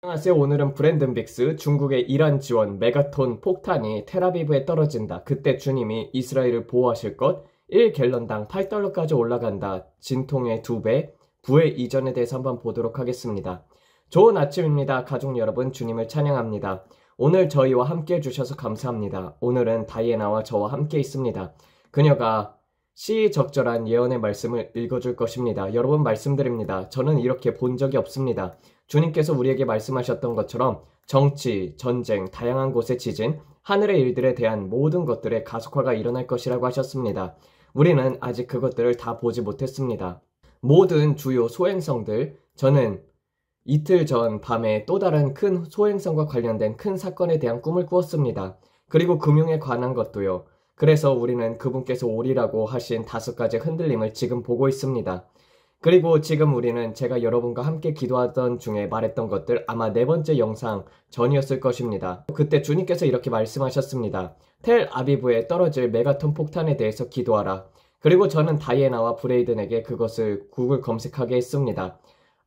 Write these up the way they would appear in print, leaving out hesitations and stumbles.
안녕하세요. 오늘은 브랜든 빅스, 중국의 이란 지원 메가톤 폭탄이 텔아비브에 떨어진다. 그때 주님이 이스라엘을 보호하실 것, 1갤런당 8달러까지 올라간다. 진통의 2배, 부의 이전에 대해서 한번 보도록 하겠습니다. 좋은 아침입니다. 가족 여러분, 주님을 찬양합니다. 오늘 저희와 함께 해주셔서 감사합니다. 오늘은 다이애나와 저와 함께 있습니다. 그녀가 시적절한 예언의 말씀을 읽어줄 것입니다. 여러분 말씀드립니다. 저는 이렇게 본 적이 없습니다. 주님께서 우리에게 말씀하셨던 것처럼 정치, 전쟁, 다양한 곳의 지진, 하늘의 일들에 대한 모든 것들의 가속화가 일어날 것이라고 하셨습니다. 우리는 아직 그것들을 다 보지 못했습니다. 모든 주요 소행성들, 저는 이틀 전 밤에 또 다른 큰 소행성과 관련된 큰 사건에 대한 꿈을 꾸었습니다. 그리고 금융에 관한 것도요. 그래서 우리는 그분께서 오리라고 하신 5가지 흔들림을 지금 보고 있습니다. 그리고 지금 우리는 제가 여러분과 함께 기도하던 중에 말했던 것들 아마 4번째 영상 전이었을 것입니다. 그때 주님께서 이렇게 말씀하셨습니다. 텔 아비브에 떨어질 메가톤 폭탄에 대해서 기도하라. 그리고 저는 다이애나와 브레이든에게 그것을 구글 검색하게 했습니다.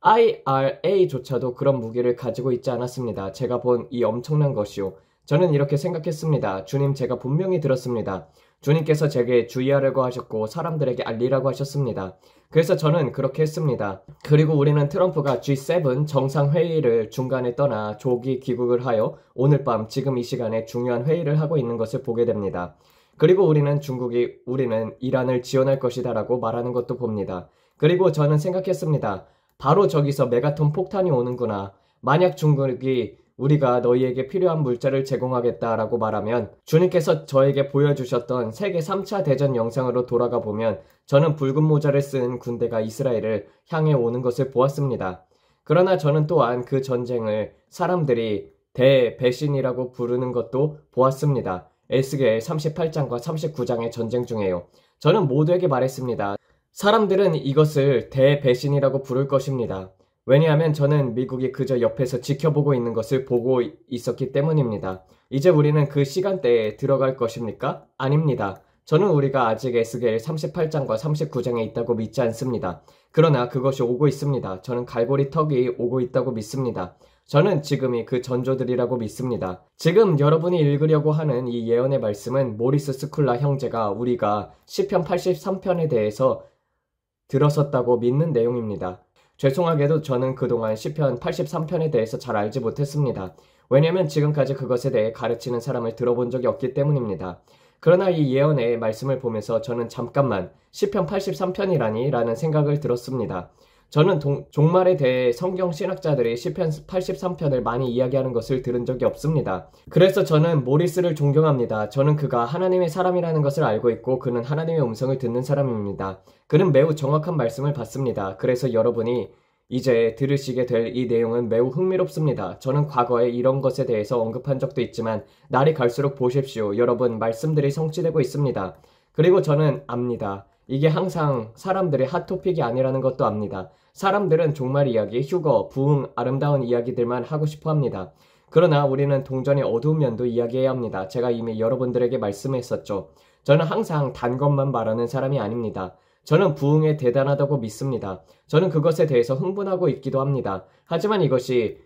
IRA조차도 그런 무기를 가지고 있지 않았습니다. 제가 본 이 엄청난 것이요. 저는 이렇게 생각했습니다. 주님, 제가 분명히 들었습니다. 주님께서 제게 주의하라고 하셨고 사람들에게 알리라고 하셨습니다. 그래서 저는 그렇게 했습니다. 그리고 우리는 트럼프가 G7 정상회의를 중간에 떠나 조기 귀국을 하여 오늘 밤 지금 이 시간에 중요한 회의를 하고 있는 것을 보게 됩니다. 그리고 우리는 우리는 이란을 지원할 것이다 라고 말하는 것도 봅니다. 그리고 저는 생각했습니다. 바로 저기서 메가톤 폭탄이 오는구나. 만약 중국이 우리가 너희에게 필요한 물자를 제공하겠다라고 말하면 주님께서 저에게 보여주셨던 세계 3차 대전 영상으로 돌아가 보면 저는 붉은 모자를 쓴 군대가 이스라엘을 향해 오는 것을 보았습니다. 그러나 저는 또한 그 전쟁을 사람들이 대배신이라고 부르는 것도 보았습니다. 에스겔 38장과 39장의 전쟁 중에요. 저는 모두에게 말했습니다. 사람들은 이것을 대배신이라고 부를 것입니다. 왜냐하면 저는 미국이 그저 옆에서 지켜보고 있는 것을 보고 있었기 때문입니다. 이제 우리는 그 시간대에 들어갈 것입니까? 아닙니다. 저는 우리가 아직 에스겔 38장과 39장에 있다고 믿지 않습니다. 그러나 그것이 오고 있습니다. 저는 갈고리 턱이 오고 있다고 믿습니다. 저는 지금이 그 전조들이라고 믿습니다. 지금 여러분이 읽으려고 하는 이 예언의 말씀은 모리스 스쿨라 형제가 우리가 시편 83편에 대해서 들었었다고 믿는 내용입니다. 죄송하게도 저는 그동안 시편 83편에 대해서 잘 알지 못했습니다. 왜냐하면 지금까지 그것에 대해 가르치는 사람을 들어본 적이 없기 때문입니다. 그러나 이 예언의 말씀을 보면서 저는 잠깐만 시편 83편이라니 라는 생각을 들었습니다. 저는 종말에 대해 성경 신학자들이 시편 83편을 많이 이야기하는 것을 들은 적이 없습니다. 그래서 저는 모리스를 존경합니다. 저는 그가 하나님의 사람이라는 것을 알고 있고 그는 하나님의 음성을 듣는 사람입니다. 그는 매우 정확한 말씀을 받습니다. 그래서 여러분이 이제 들으시게 될 이 내용은 매우 흥미롭습니다. 저는 과거에 이런 것에 대해서 언급한 적도 있지만 날이 갈수록 보십시오. 여러분, 말씀들이 성취되고 있습니다. 그리고 저는 압니다. 이게 항상 사람들의 핫토픽이 아니라는 것도 압니다. 사람들은 종말 이야기, 휴거, 부흥, 아름다운 이야기들만 하고 싶어 합니다. 그러나 우리는 동전의 어두운 면도 이야기해야 합니다. 제가 이미 여러분들에게 말씀했었죠. 저는 항상 단 것만 말하는 사람이 아닙니다. 저는 부흥에 대단하다고 믿습니다. 저는 그것에 대해서 흥분하고 있기도 합니다. 하지만 이것이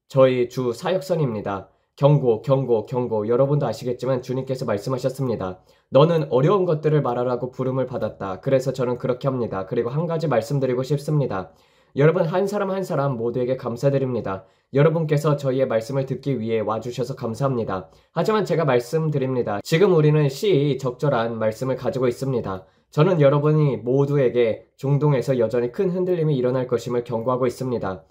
저희 주 사역선입니다. 경고. 여러분도 아시겠지만 주님께서 말씀하셨습니다. 너는 어려운 것들을 말하라고 부름을 받았다. 그래서 저는 그렇게 합니다. 그리고 한 가지 말씀드리고 싶습니다. 여러분 한 사람 한 사람 모두에게 감사드립니다. 여러분께서 저희의 말씀을 듣기 위해 와주셔서 감사합니다. 하지만 제가 말씀드립니다. 지금 우리는 시적절한 말씀을 가지고 있습니다. 저는 여러분이 모두에게 중동에서 여전히 큰 흔들림이 일어날 것임을 경고하고 있습니다.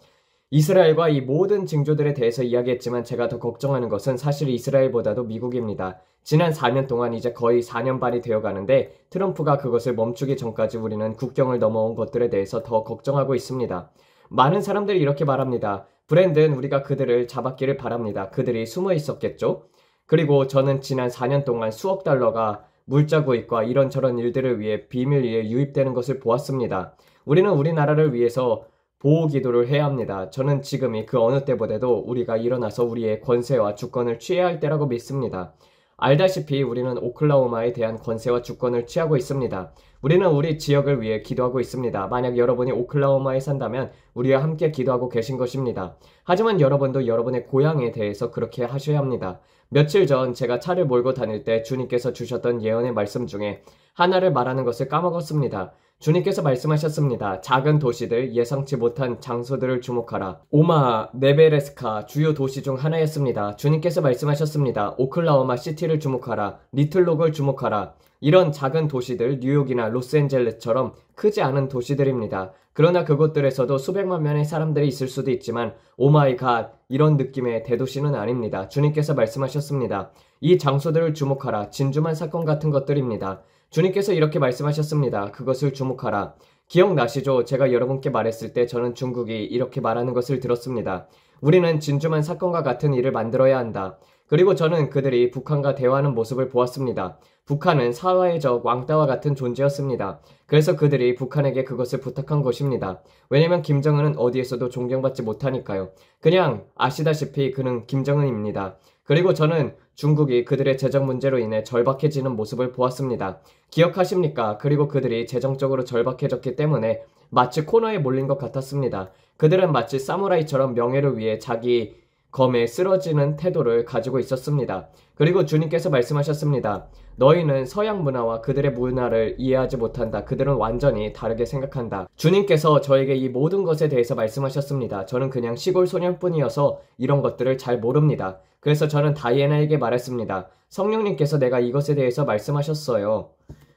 이스라엘과 이 모든 징조들에 대해서 이야기했지만 제가 더 걱정하는 것은 사실 이스라엘보다도 미국입니다. 지난 4년 동안 이제 거의 4년 반이 되어가는데 트럼프가 그것을 멈추기 전까지 우리는 국경을 넘어온 것들에 대해서 더 걱정하고 있습니다. 많은 사람들이 이렇게 말합니다. 브랜든, 우리가 그들을 잡았기를 바랍니다. 그들이 숨어 있었겠죠? 그리고 저는 지난 4년 동안 수억 달러가 물자구입과 이런저런 일들을 위해 비밀리에 유입되는 것을 보았습니다. 우리는 우리나라를 위해서 보호 기도를 해야 합니다. 저는 지금이 그 어느 때보다도 우리가 일어나서 우리의 권세와 주권을 취해야 할 때라고 믿습니다. 알다시피 우리는 오클라호마에 대한 권세와 주권을 취하고 있습니다. 우리는 우리 지역을 위해 기도하고 있습니다. 만약 여러분이 오클라호마에 산다면 우리와 함께 기도하고 계신 것입니다. 하지만 여러분도 여러분의 고향에 대해서 그렇게 하셔야 합니다. 며칠 전 제가 차를 몰고 다닐 때 주님께서 주셨던 예언의 말씀 중에 하나를 말하는 것을 까먹었습니다. 주님께서 말씀하셨습니다. 작은 도시들, 예상치 못한 장소들을 주목하라. 오마하, 네베레스카 주요 도시 중 하나였습니다. 주님께서 말씀하셨습니다. 오클라호마 시티를 주목하라. 리틀록을 주목하라. 이런 작은 도시들, 뉴욕이나 로스앤젤레스처럼 크지 않은 도시들입니다. 그러나 그곳들에서도 수백만 명의 사람들이 있을 수도 있지만 오마이 갓 이런 느낌의 대도시는 아닙니다. 주님께서 말씀하셨습니다. 이 장소들을 주목하라. 진주만 사건 같은 것들입니다. 주님께서 이렇게 말씀하셨습니다. 그것을 주목하라. 기억나시죠? 제가 여러분께 말했을 때 저는 중국이 이렇게 말하는 것을 들었습니다. 우리는 진주만 사건과 같은 일을 만들어야 한다. 그리고 저는 그들이 북한과 대화하는 모습을 보았습니다. 북한은 사회적 왕따와 같은 존재였습니다. 그래서 그들이 북한에게 그것을 부탁한 것입니다. 왜냐면 김정은은 어디에서도 존경받지 못하니까요. 그냥 아시다시피 그는 김정은입니다. 그리고 저는 중국이 그들의 재정 문제로 인해 절박해지는 모습을 보았습니다. 기억하십니까? 그리고 그들이 재정적으로 절박해졌기 때문에 마치 코너에 몰린 것 같았습니다. 그들은 마치 사무라이처럼 명예를 위해 자기 검에 쓰러지는 태도를 가지고 있었습니다. 그리고 주님께서 말씀하셨습니다. 너희는 서양 문화와 그들의 문화를 이해하지 못한다. 그들은 완전히 다르게 생각한다. 주님께서 저에게 이 모든 것에 대해서 말씀하셨습니다. 저는 그냥 시골 소년뿐이어서 이런 것들을 잘 모릅니다. 그래서 저는 다이애나에게 말했습니다. 성령님께서 내가 이것에 대해서 말씀하셨어요.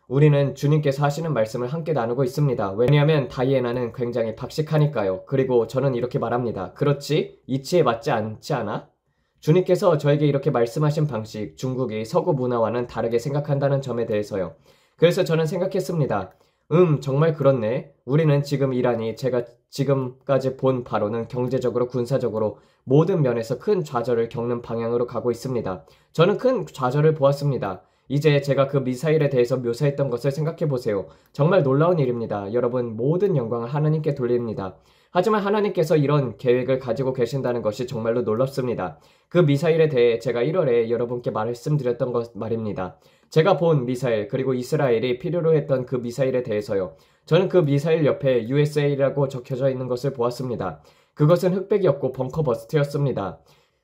우리는 주님께서 하시는 말씀을 함께 나누고 있습니다. 왜냐하면 다이애나는 굉장히 박식하니까요. 그리고 저는 이렇게 말합니다. 그렇지? 이치에 맞지 않지 않아? 주님께서 저에게 이렇게 말씀하신 방식, 중국이 서구 문화와는 다르게 생각한다는 점에 대해서요. 그래서 저는 생각했습니다. 정말 그렇네. 우리는 지금 이란이 제가 지금까지 본 바로는 경제적으로 군사적으로 모든 면에서 큰 좌절을 겪는 방향으로 가고 있습니다. 저는 큰 좌절을 보았습니다. 이제 제가 그 미사일에 대해서 묘사했던 것을 생각해 보세요. 정말 놀라운 일입니다. 여러분, 모든 영광을 하나님께 돌립니다. 하지만 하나님께서 이런 계획을 가지고 계신다는 것이 정말로 놀랍습니다. 그 미사일에 대해 제가 1월에 여러분께 말씀드렸던 것 말입니다. 제가 본 미사일, 그리고 이스라엘이 필요로 했던 그 미사일에 대해서요. 저는 그 미사일 옆에 USA라고 적혀져 있는 것을 보았습니다. 그것은 흑백이었고 벙커버스트였습니다.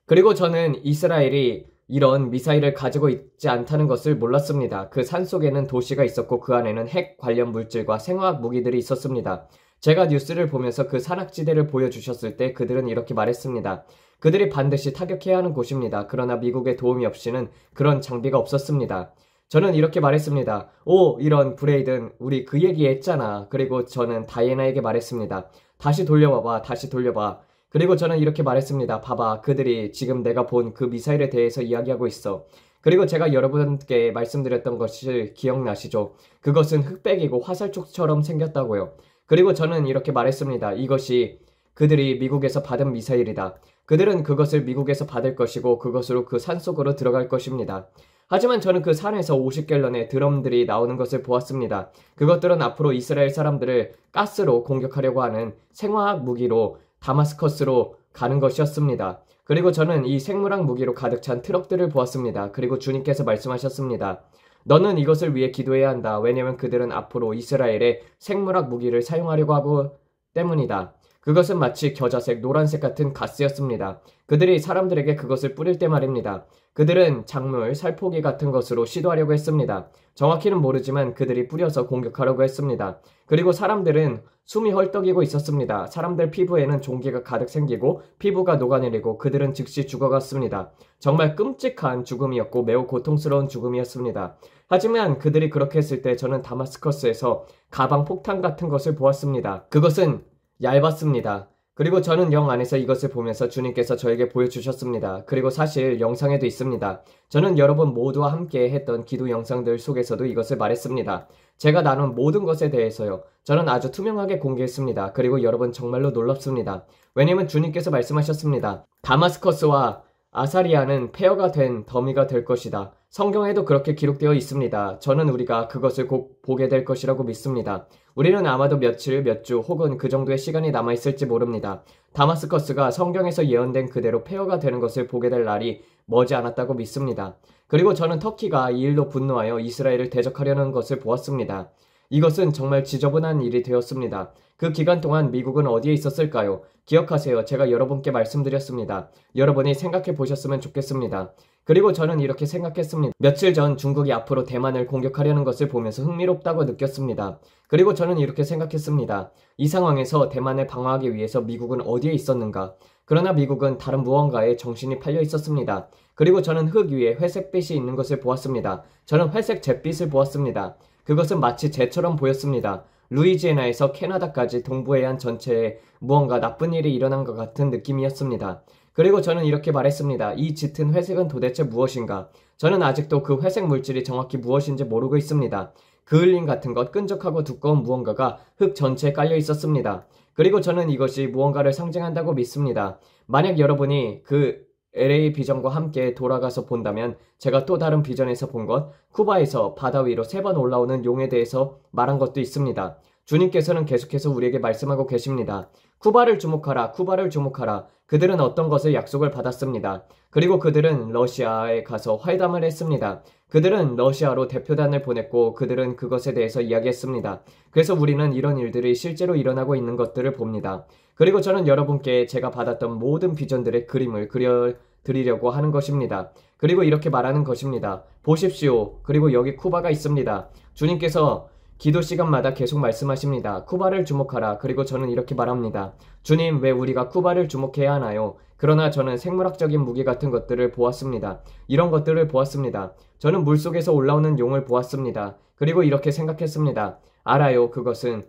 그리고 저는 이스라엘이 이런 미사일을 가지고 있지 않다는 것을 몰랐습니다. 그 산속에는 도시가 있었고 그 안에는 핵 관련 물질과 생화학 무기들이 있었습니다. 제가 뉴스를 보면서 그 산악지대를 보여주셨을 때 그들은 이렇게 말했습니다. 그들이 반드시 타격해야 하는 곳입니다. 그러나 미국의 도움이 없이는 그런 장비가 없었습니다. 저는 이렇게 말했습니다. 오, 이런 브레이든, 우리 그 얘기 했잖아. 그리고 저는 다이애나에게 말했습니다. 다시 돌려봐봐, 다시 돌려봐. 그리고 저는 이렇게 말했습니다. 봐봐, 그들이 지금 내가 본 그 미사일에 대해서 이야기하고 있어. 그리고 제가 여러분께 말씀드렸던 것이 기억나시죠? 그것은 흑백이고 화살촉처럼 생겼다고요. 그리고 저는 이렇게 말했습니다. 이것이 그들이 미국에서 받은 미사일이다. 그들은 그것을 미국에서 받을 것이고 그것으로 그 산속으로 들어갈 것입니다. 하지만 저는 그 산에서 50갤런의 드럼들이 나오는 것을 보았습니다. 그것들은 앞으로 이스라엘 사람들을 가스로 공격하려고 하는 생화학 무기로 다마스커스로 가는 것이었습니다. 그리고 저는 이 생물학 무기로 가득 찬 트럭들을 보았습니다. 그리고 주님께서 말씀하셨습니다. 너는 이것을 위해 기도해야 한다. 왜냐하면 그들은 앞으로 이스라엘의 생물학 무기를 사용하려고 하고 때문이다. 그것은 마치 겨자색, 노란색 같은 가스였습니다. 그들이 사람들에게 그것을 뿌릴 때 말입니다. 그들은 작물, 살포기 같은 것으로 시도하려고 했습니다. 정확히는 모르지만 그들이 뿌려서 공격하려고 했습니다. 그리고 사람들은 숨이 헐떡이고 있었습니다. 사람들 피부에는 종기가 가득 생기고 피부가 녹아내리고 그들은 즉시 죽어갔습니다. 정말 끔찍한 죽음이었고 매우 고통스러운 죽음이었습니다. 하지만 그들이 그렇게 했을 때 저는 다마스커스에서 가방 폭탄 같은 것을 보았습니다. 그것은 얇았습니다. 그리고 저는 영 안에서 이것을 보면서 주님께서 저에게 보여주셨습니다. 그리고 사실 영상에도 있습니다. 저는 여러분 모두와 함께 했던 기도 영상들 속에서도 이것을 말했습니다. 제가 나눈 모든 것에 대해서요. 저는 아주 투명하게 공개했습니다. 그리고 여러분 정말로 놀랍습니다. 왜냐면 주님께서 말씀하셨습니다. 다마스커스와 아사리아는 폐허가 된 더미가 될 것이다. 성경에도 그렇게 기록되어 있습니다. 저는 우리가 그것을 곧 보게 될 것이라고 믿습니다. 우리는 아마도 며칠, 몇 주 혹은 그 정도의 시간이 남아있을지 모릅니다. 다마스커스가 성경에서 예언된 그대로 폐허가 되는 것을 보게 될 날이 머지않았다고 믿습니다. 그리고 저는 터키가 이 일로 분노하여 이스라엘을 대적하려는 것을 보았습니다. 이것은 정말 지저분한 일이 되었습니다. 그 기간 동안 미국은 어디에 있었을까요? 기억하세요. 제가 여러분께 말씀드렸습니다. 여러분이 생각해 보셨으면 좋겠습니다. 그리고 저는 이렇게 생각했습니다. 며칠 전 중국이 앞으로 대만을 공격하려는 것을 보면서 흥미롭다고 느꼈습니다. 그리고 저는 이렇게 생각했습니다. 이 상황에서 대만을 방어하기 위해서 미국은 어디에 있었는가? 그러나 미국은 다른 무언가에 정신이 팔려 있었습니다. 그리고 저는 흙 위에 회색빛이 있는 것을 보았습니다. 저는 회색 잿빛을 보았습니다. 그것은 마치 재처럼 보였습니다. 루이지애나에서 캐나다까지 동부해안 전체에 무언가 나쁜 일이 일어난 것 같은 느낌이었습니다. 그리고 저는 이렇게 말했습니다. 이 짙은 회색은 도대체 무엇인가? 저는 아직도 그 회색 물질이 정확히 무엇인지 모르고 있습니다. 그을린 같은 것, 끈적하고 두꺼운 무언가가 흙 전체에 깔려 있었습니다. 그리고 저는 이것이 무언가를 상징한다고 믿습니다. 만약 여러분이 그 LA 비전과 함께 돌아가서 본다면 제가 또 다른 비전에서 본 것, 쿠바에서 바다 위로 3번 올라오는 용에 대해서 말한 것도 있습니다. 주님께서는 계속해서 우리에게 말씀하고 계십니다. 쿠바를 주목하라, 쿠바를 주목하라. 그들은 어떤 것을 약속을 받았습니다. 그리고 그들은 러시아에 가서 회담을 했습니다. 그들은 러시아로 대표단을 보냈고 그들은 그것에 대해서 이야기했습니다. 그래서 우리는 이런 일들이 실제로 일어나고 있는 것들을 봅니다. 그리고 저는 여러분께 제가 받았던 모든 비전들의 그림을 그려드리려고 하는 것입니다. 그리고 이렇게 말하는 것입니다. 보십시오. 그리고 여기 쿠바가 있습니다. 주님께서 기도 시간마다 계속 말씀하십니다. 쿠바를 주목하라. 그리고 저는 이렇게 말합니다. 주님, 왜 우리가 쿠바를 주목해야 하나요? 그러나 저는 생물학적인 무기 같은 것들을 보았습니다. 이런 것들을 보았습니다. 저는 물속에서 올라오는 용을 보았습니다. 그리고 이렇게 생각했습니다. 알아요. 그것은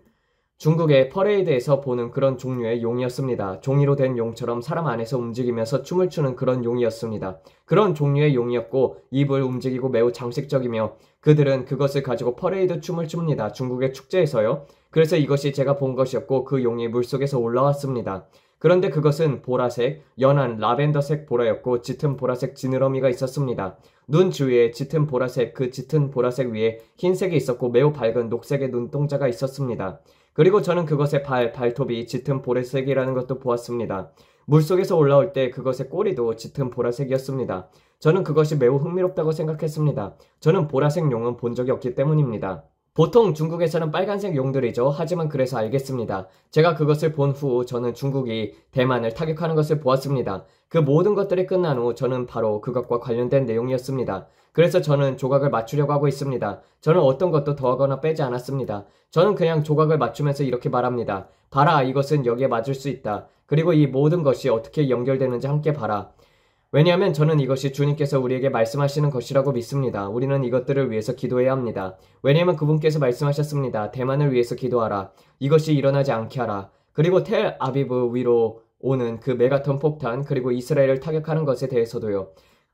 중국의 퍼레이드에서 보는 그런 종류의 용이었습니다. 종이로 된 용처럼 사람 안에서 움직이면서 춤을 추는 그런 용이었습니다. 그런 종류의 용이었고 입을 움직이고 매우 장식적이며 그들은 그것을 가지고 퍼레이드 춤을 춥니다. 중국의 축제에서요. 그래서 이것이 제가 본 것이었고 그 용이 물속에서 올라왔습니다. 그런데 그것은 보라색, 연한 라벤더색 보라였고 짙은 보라색 지느러미가 있었습니다. 눈 주위에 짙은 보라색, 그 짙은 보라색 위에 흰색이 있었고 매우 밝은 녹색의 눈동자가 있었습니다. 그리고 저는 그것의 발톱이 짙은 보라색이라는 것도 보았습니다. 물속에서 올라올 때 그것의 꼬리도 짙은 보라색이었습니다. 저는 그것이 매우 흥미롭다고 생각했습니다. 저는 보라색 용은 본 적이 없기 때문입니다. 보통 중국에서는 빨간색 용들이죠. 하지만 그래서 알겠습니다. 제가 그것을 본 후 저는 중국이 대만을 타격하는 것을 보았습니다. 그 모든 것들이 끝난 후 저는 바로 그것과 관련된 내용이었습니다. 그래서 저는 조각을 맞추려고 하고 있습니다. 저는 어떤 것도 더하거나 빼지 않았습니다. 저는 그냥 조각을 맞추면서 이렇게 말합니다. 봐라, 이것은 여기에 맞을 수 있다. 그리고 이 모든 것이 어떻게 연결되는지 함께 봐라. 왜냐하면 저는 이것이 주님께서 우리에게 말씀하시는 것이라고 믿습니다. 우리는 이것들을 위해서 기도해야 합니다. 왜냐하면 그분께서 말씀하셨습니다. 대만을 위해서 기도하라. 이것이 일어나지 않게 하라. 그리고 텔 아비브 위로 오는 그 메가톤 폭탄 그리고 이스라엘을 타격하는 것에 대해서도요.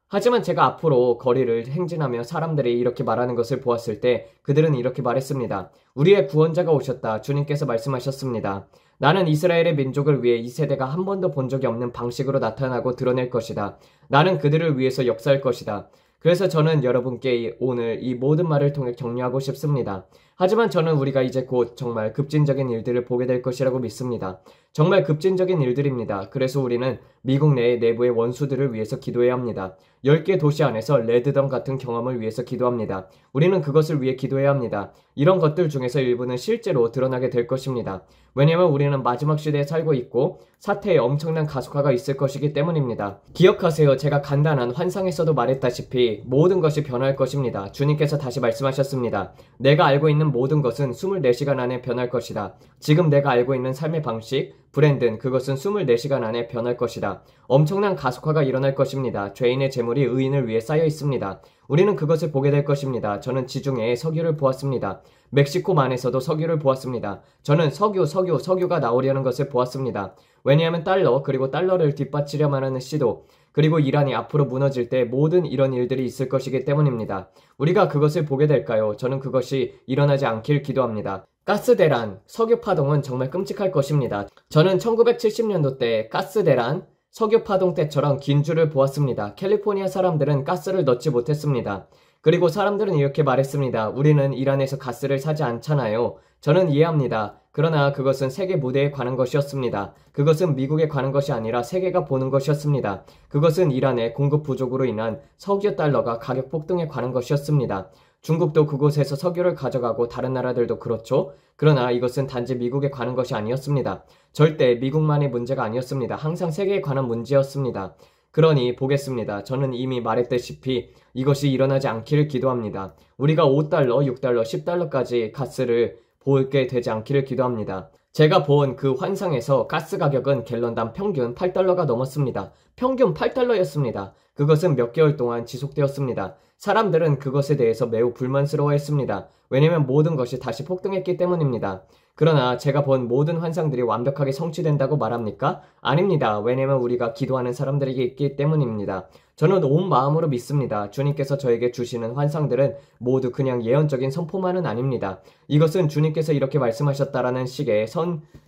하지만 제가 앞으로 거리를 행진하며 사람들이 이렇게 말하는 것을 보았을 때 그들은 이렇게 말했습니다. 우리의 구원자가 오셨다. 주님께서 말씀하셨습니다. 나는 이스라엘의 민족을 위해 이 세대가 한 번도 본 적이 없는 방식으로 나타나고 드러낼 것이다. 나는 그들을 위해서 역사할 것이다. 그래서 저는 여러분께 오늘 이 모든 말을 통해 격려하고 싶습니다. 하지만 저는 우리가 이제 곧 정말 급진적인 일들을 보게 될 것이라고 믿습니다. 정말 급진적인 일들입니다. 그래서 우리는 미국 내부의 원수들을 위해서 기도해야 합니다. 10개 도시 안에서 레드덤 같은 경험을 위해서 기도합니다. 우리는 그것을 위해 기도해야 합니다. 이런 것들 중에서 일부는 실제로 드러나게 될 것입니다. 왜냐하면 우리는 마지막 시대에 살고 있고 사태에 엄청난 가속화가 있을 것이기 때문입니다. 기억하세요. 제가 간단한 환상에서도 말했다시피 모든 것이 변할 것입니다. 주님께서 다시 말씀하셨습니다. 내가 알고 있는 모든 것은 24시간 안에 변할 것이다. 지금 내가 알고 있는 삶의 방식, 브랜드는 그것은 24시간 안에 변할 것이다. 엄청난 가속화가 일어날 것입니다. 죄인의 재물이 의인을 위해 쌓여 있습니다. 우리는 그것을 보게 될 것입니다. 저는 지중해에 석유를 보았습니다. 멕시코만에서도 석유를 보았습니다. 저는 석유가 나오려는 것을 보았습니다. 왜냐하면 달러 그리고 달러를 뒷받치려만 하는 시도 그리고 이란이 앞으로 무너질 때 모든 이런 일들이 있을 것이기 때문입니다. 우리가 그것을 보게 될까요? 저는 그것이 일어나지 않길 기도합니다. 가스대란, 석유 파동은 정말 끔찍할 것입니다. 저는 1970년도 때 가스대란, 석유 파동 때처럼 긴 줄을 보았습니다. 캘리포니아 사람들은 가스를 넣지 못했습니다. 그리고 사람들은 이렇게 말했습니다. 우리는 이란에서 가스를 사지 않잖아요. 저는 이해합니다. 그러나 그것은 세계 무대에 관한 것이었습니다. 그것은 미국에 관한 것이 아니라 세계가 보는 것이었습니다. 그것은 이란의 공급 부족으로 인한 석유 달러가 가격 폭등에 관한 것이었습니다. 중국도 그곳에서 석유를 가져가고 다른 나라들도 그렇죠. 그러나 이것은 단지 미국에 관한 것이 아니었습니다. 절대 미국만의 문제가 아니었습니다. 항상 세계에 관한 문제였습니다. 그러니 보겠습니다. 저는 이미 말했다시피 이것이 일어나지 않기를 기도합니다. 우리가 5달러, 6달러, 10달러까지 가스를 보게 되지 않기를 기도합니다. 제가 본 그 환상에서 가스 가격은 갤런당 평균 8달러가 넘었습니다. 평균 8달러였습니다. 그것은 몇 개월 동안 지속되었습니다. 사람들은 그것에 대해서 매우 불만스러워했습니다. 왜냐하면 모든 것이 다시 폭등했기 때문입니다. 그러나 제가 본 모든 환상들이 완벽하게 성취된다고 말합니까? 아닙니다. 왜냐하면 우리가 기도하는 사람들에게 있기 때문입니다. 저는 온 마음으로 믿습니다. 주님께서 저에게 주시는 환상들은 모두 그냥 예언적인 선포만은 아닙니다. 이것은 주님께서 이렇게 말씀하셨다라는 식의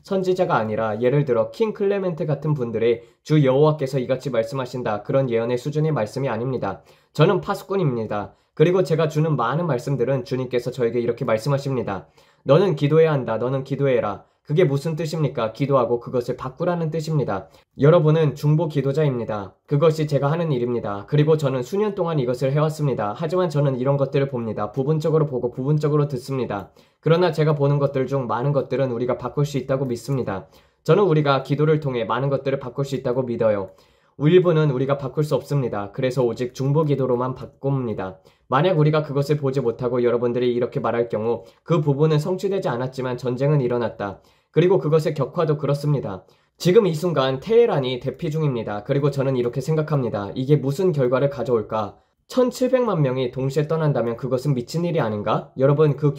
선지자가 아니라 예를 들어 킹 클레멘트 같은 분들의 주 여호와께서 이같이 말씀하신다 그런 예언의 수준의 말씀이 아닙니다. 저는 파수꾼입니다. 그리고 제가 주는 많은 말씀들은 주님께서 저에게 이렇게 말씀하십니다. 너는 기도해야 한다. 너는 기도해라. 그게 무슨 뜻입니까? 기도하고 그것을 바꾸라는 뜻입니다. 여러분은 중보 기도자입니다. 그것이 제가 하는 일입니다. 그리고 저는 수년 동안 이것을 해왔습니다. 하지만 저는 이런 것들을 봅니다. 부분적으로 보고 부분적으로 듣습니다. 그러나 제가 보는 것들 중 많은 것들은 우리가 바꿀 수 있다고 믿습니다. 저는 우리가 기도를 통해 많은 것들을 바꿀 수 있다고 믿어요. 일부는 우리가 바꿀 수 없습니다. 그래서 오직 중보 기도로만 바꿉니다. 만약 우리가 그것을 보지 못하고 여러분들이 이렇게 말할 경우 그 부분은 성취되지 않았지만 전쟁은 일어났다. 그리고 그것의 격화도 그렇습니다. 지금 이 순간 테헤란이 대피 중입니다. 그리고 저는 이렇게 생각합니다. 이게 무슨 결과를 가져올까? 1700만 명이 동시에 떠난다면 그것은 미친 일이 아닌가? 여러분 그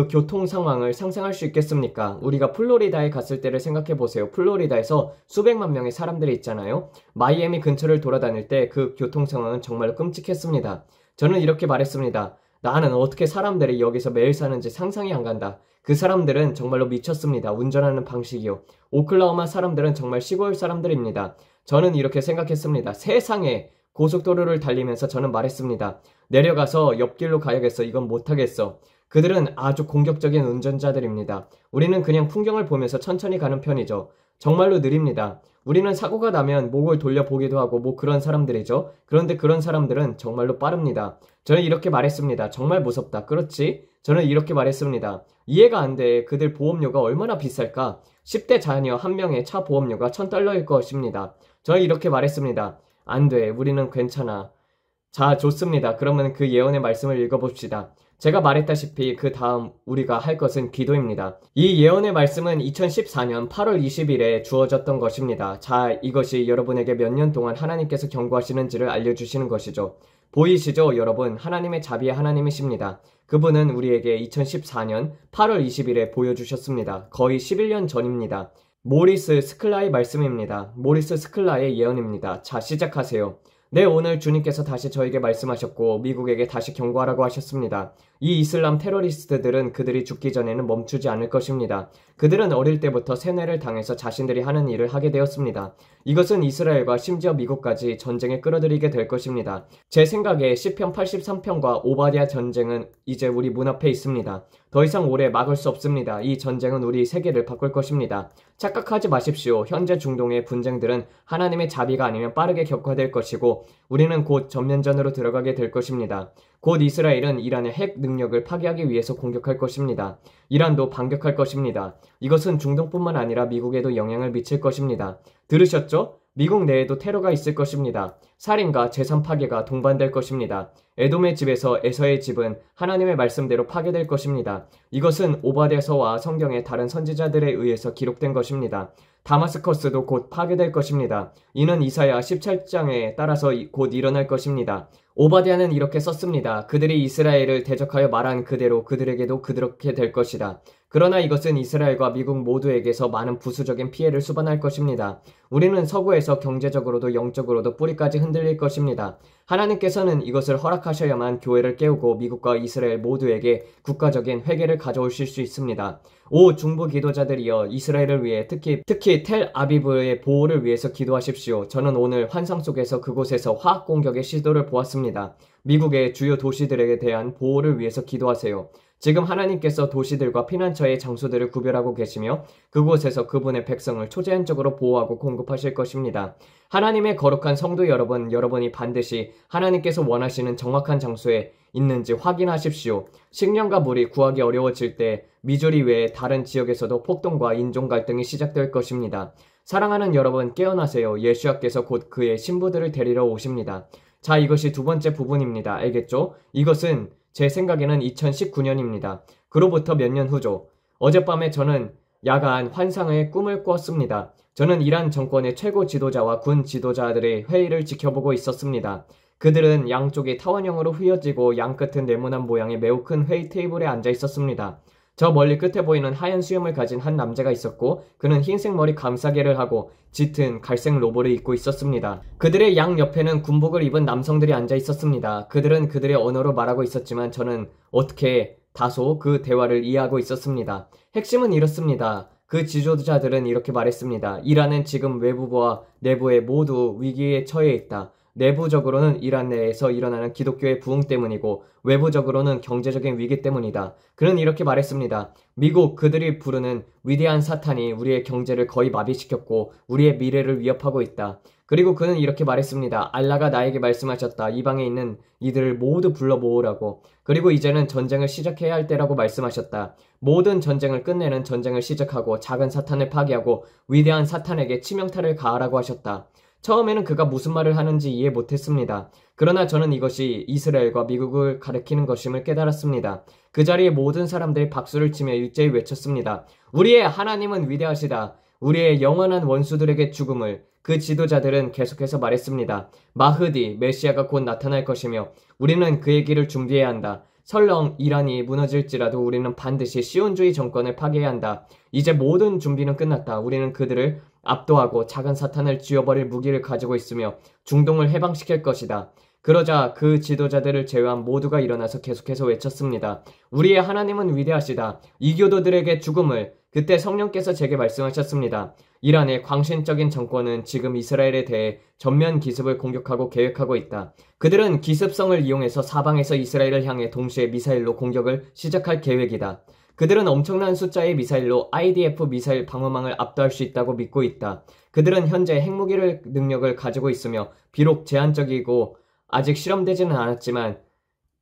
교통 상황을 상상할 수 있겠습니까? 우리가 플로리다에 갔을 때를 생각해 보세요. 플로리다에서 수백만 명의 사람들이 있잖아요. 마이애미 근처를 돌아다닐 때 그 교통 상황은 정말 끔찍했습니다. 저는 이렇게 말했습니다. 나는 어떻게 사람들이 여기서 매일 사는지 상상이 안 간다. 그 사람들은 정말로 미쳤습니다. 운전하는 방식이요. 오클라호마 사람들은 정말 시골 사람들입니다. 저는 이렇게 생각했습니다. 세상에 고속도로를 달리면서 저는 말했습니다. 내려가서 옆길로 가야겠어. 이건 못하겠어. 그들은 아주 공격적인 운전자들입니다. 우리는 그냥 풍경을 보면서 천천히 가는 편이죠. 정말로 느립니다. 우리는 사고가 나면 목을 돌려보기도 하고 뭐 그런 사람들이죠. 그런데 그런 사람들은 정말로 빠릅니다. 저는 이렇게 말했습니다. 정말 무섭다. 그렇지? 저는 이렇게 말했습니다. 이해가 안 돼. 그들 보험료가 얼마나 비쌀까? 10대 자녀 한 명의 차 보험료가 $1000일 것입니다. 저는 이렇게 말했습니다. 안 돼. 우리는 괜찮아. 자, 좋습니다. 그러면 그 예언의 말씀을 읽어봅시다. 제가 말했다시피 그 다음 우리가 할 것은 기도입니다. 이 예언의 말씀은 2014년 8월 20일에 주어졌던 것입니다. 자, 이것이 여러분에게 몇 년 동안 하나님께서 경고하시는지를 알려주시는 것이죠. 보이시죠, 여러분? 하나님의 자비의 하나님이십니다. 그분은 우리에게 2014년 8월 20일에 보여주셨습니다. 거의 11년 전입니다. 모리스 스클라의 말씀입니다. 모리스 스클라의 예언입니다. 자, 시작하세요. 네, 오늘 주님께서 다시 저에게 말씀하셨고 미국에게 다시 경고하라고 하셨습니다. 이 이슬람 테러리스트들은 그들이 죽기 전에는 멈추지 않을 것입니다. 그들은 어릴 때부터 세뇌를 당해서 자신들이 하는 일을 하게 되었습니다. 이것은 이스라엘과 심지어 미국까지 전쟁에 끌어들이게 될 것입니다. 제 생각에 시편 83편과 오바댜 전쟁은 이제 우리 문 앞에 있습니다. 더 이상 오래 막을 수 없습니다. 이 전쟁은 우리 세계를 바꿀 것입니다. 착각하지 마십시오. 현재 중동의 분쟁들은 하나님의 자비가 아니면 빠르게 격화될 것이고 우리는 곧 전면전으로 들어가게 될 것입니다. 곧 이스라엘은 이란의 핵 능력을 파괴하기 위해서 공격할 것입니다. 이란도 반격할 것입니다. 이것은 중동뿐만 아니라 미국에도 영향을 미칠 것입니다. 들으셨죠? 미국 내에도 테러가 있을 것입니다. 살인과 재산 파괴가 동반될 것입니다. 에돔의 집에서 에서의 집은 하나님의 말씀대로 파괴될 것입니다. 이것은 오바댜서와 성경의 다른 선지자들에 의해서 기록된 것입니다. 다마스커스도 곧 파괴될 것입니다. 이는 이사야 17장에 따라서 곧 일어날 것입니다. 오바댜는 이렇게 썼습니다. 그들이 이스라엘을 대적하여 말한 그대로 그들에게도 그렇게 될 것이다. 그러나 이것은 이스라엘과 미국 모두에게서 많은 부수적인 피해를 수반할 것입니다. 우리는 서구에서 경제적으로도 영적으로도 뿌리까지 흔들릴 것입니다. 하나님께서는 이것을 허락하셔야만 교회를 깨우고 미국과 이스라엘 모두에게 국가적인 회개를 가져오실 수 있습니다. 오 중부 기도자들이여 이스라엘을 위해 특히 텔아비브의 보호를 위해서 기도하십시오. 저는 오늘 환상 속에서 그곳에서 화학 공격의 시도를 보았습니다. 미국의 주요 도시들에 대한 보호를 위해서 기도하세요. 지금 하나님께서 도시들과 피난처의 장소들을 구별하고 계시며 그곳에서 그분의 백성을 초제한적으로 보호하고 공급하실 것입니다. 하나님의 거룩한 성도 여러분, 여러분이 반드시 하나님께서 원하시는 정확한 장소에 있는지 확인하십시오. 식량과 물이 구하기 어려워질 때 미주리 외에 다른 지역에서도 폭동과 인종 갈등이 시작될 것입니다. 사랑하는 여러분, 깨어나세요. 예수와께서 곧 그의 신부들을 데리러 오십니다. 자, 이것이 두 번째 부분입니다. 알겠죠? 이것은 제 생각에는 2019년입니다. 그로부터 몇 년 후죠. 어젯밤에 저는 야간 환상의 꿈을 꿨습니다. 저는 이란 정권의 최고 지도자와 군 지도자들의 회의를 지켜보고 있었습니다. 그들은 양쪽이 타원형으로 휘어지고 양끝은 네모난 모양의 매우 큰 회의 테이블에 앉아 있었습니다. 저 멀리 끝에 보이는 하얀 수염을 가진 한 남자가 있었고 그는 흰색 머리 감싸개를 하고 짙은 갈색 로브를 입고 있었습니다. 그들의 양 옆에는 군복을 입은 남성들이 앉아 있었습니다. 그들은 그들의 언어로 말하고 있었지만 저는 어떻게 다소 그 대화를 이해하고 있었습니다. 핵심은 이렇습니다. 그 지도자들은 이렇게 말했습니다. 이란은 지금 외부와 내부에 모두 위기에 처해 있다. 내부적으로는 이란 내에서 일어나는 기독교의 부흥 때문이고 외부적으로는 경제적인 위기 때문이다. 그는 이렇게 말했습니다. 미국 그들이 부르는 위대한 사탄이 우리의 경제를 거의 마비시켰고 우리의 미래를 위협하고 있다. 그리고 그는 이렇게 말했습니다. 알라가 나에게 말씀하셨다. 이방에 있는 이들을 모두 불러 모으라고. 그리고 이제는 전쟁을 시작해야 할 때라고 말씀하셨다. 모든 전쟁을 끝내는 전쟁을 시작하고 작은 사탄을 파괴하고 위대한 사탄에게 치명타를 가하라고 하셨다. 처음에는 그가 무슨 말을 하는지 이해 못했습니다. 그러나 저는 이것이 이스라엘과 미국을 가리키는 것임을 깨달았습니다. 그 자리에 모든 사람들이 박수를 치며 일제히 외쳤습니다. 우리의 하나님은 위대하시다. 우리의 영원한 원수들에게 죽음을. 그 지도자들은 계속해서 말했습니다. 마흐디, 메시아가 곧 나타날 것이며 우리는 그의 길을 준비해야 한다. 설령 이란이 무너질지라도 우리는 반드시 시온주의 정권을 파괴해야 한다. 이제 모든 준비는 끝났다. 우리는 그들을 압도하고 작은 사탄을 쥐어버릴 무기를 가지고 있으며 중동을 해방시킬 것이다. 그러자 그 지도자들을 제외한 모두가 일어나서 계속해서 외쳤습니다. 우리의 하나님은 위대하시다. 이교도들에게 죽음을. 그때 성령께서 제게 말씀하셨습니다. 이란의 광신적인 정권은 지금 이스라엘에 대해 전면 기습을 공격하고 계획하고 있다. 그들은 기습성을 이용해서 사방에서 이스라엘을 향해 동시에 미사일로 공격을 시작할 계획이다. 그들은 엄청난 숫자의 미사일로 IDF 미사일 방어망을 압도할 수 있다고 믿고 있다. 그들은 현재 핵무기를 능력을 가지고 있으며 비록 제한적이고 아직 실험되지는 않았지만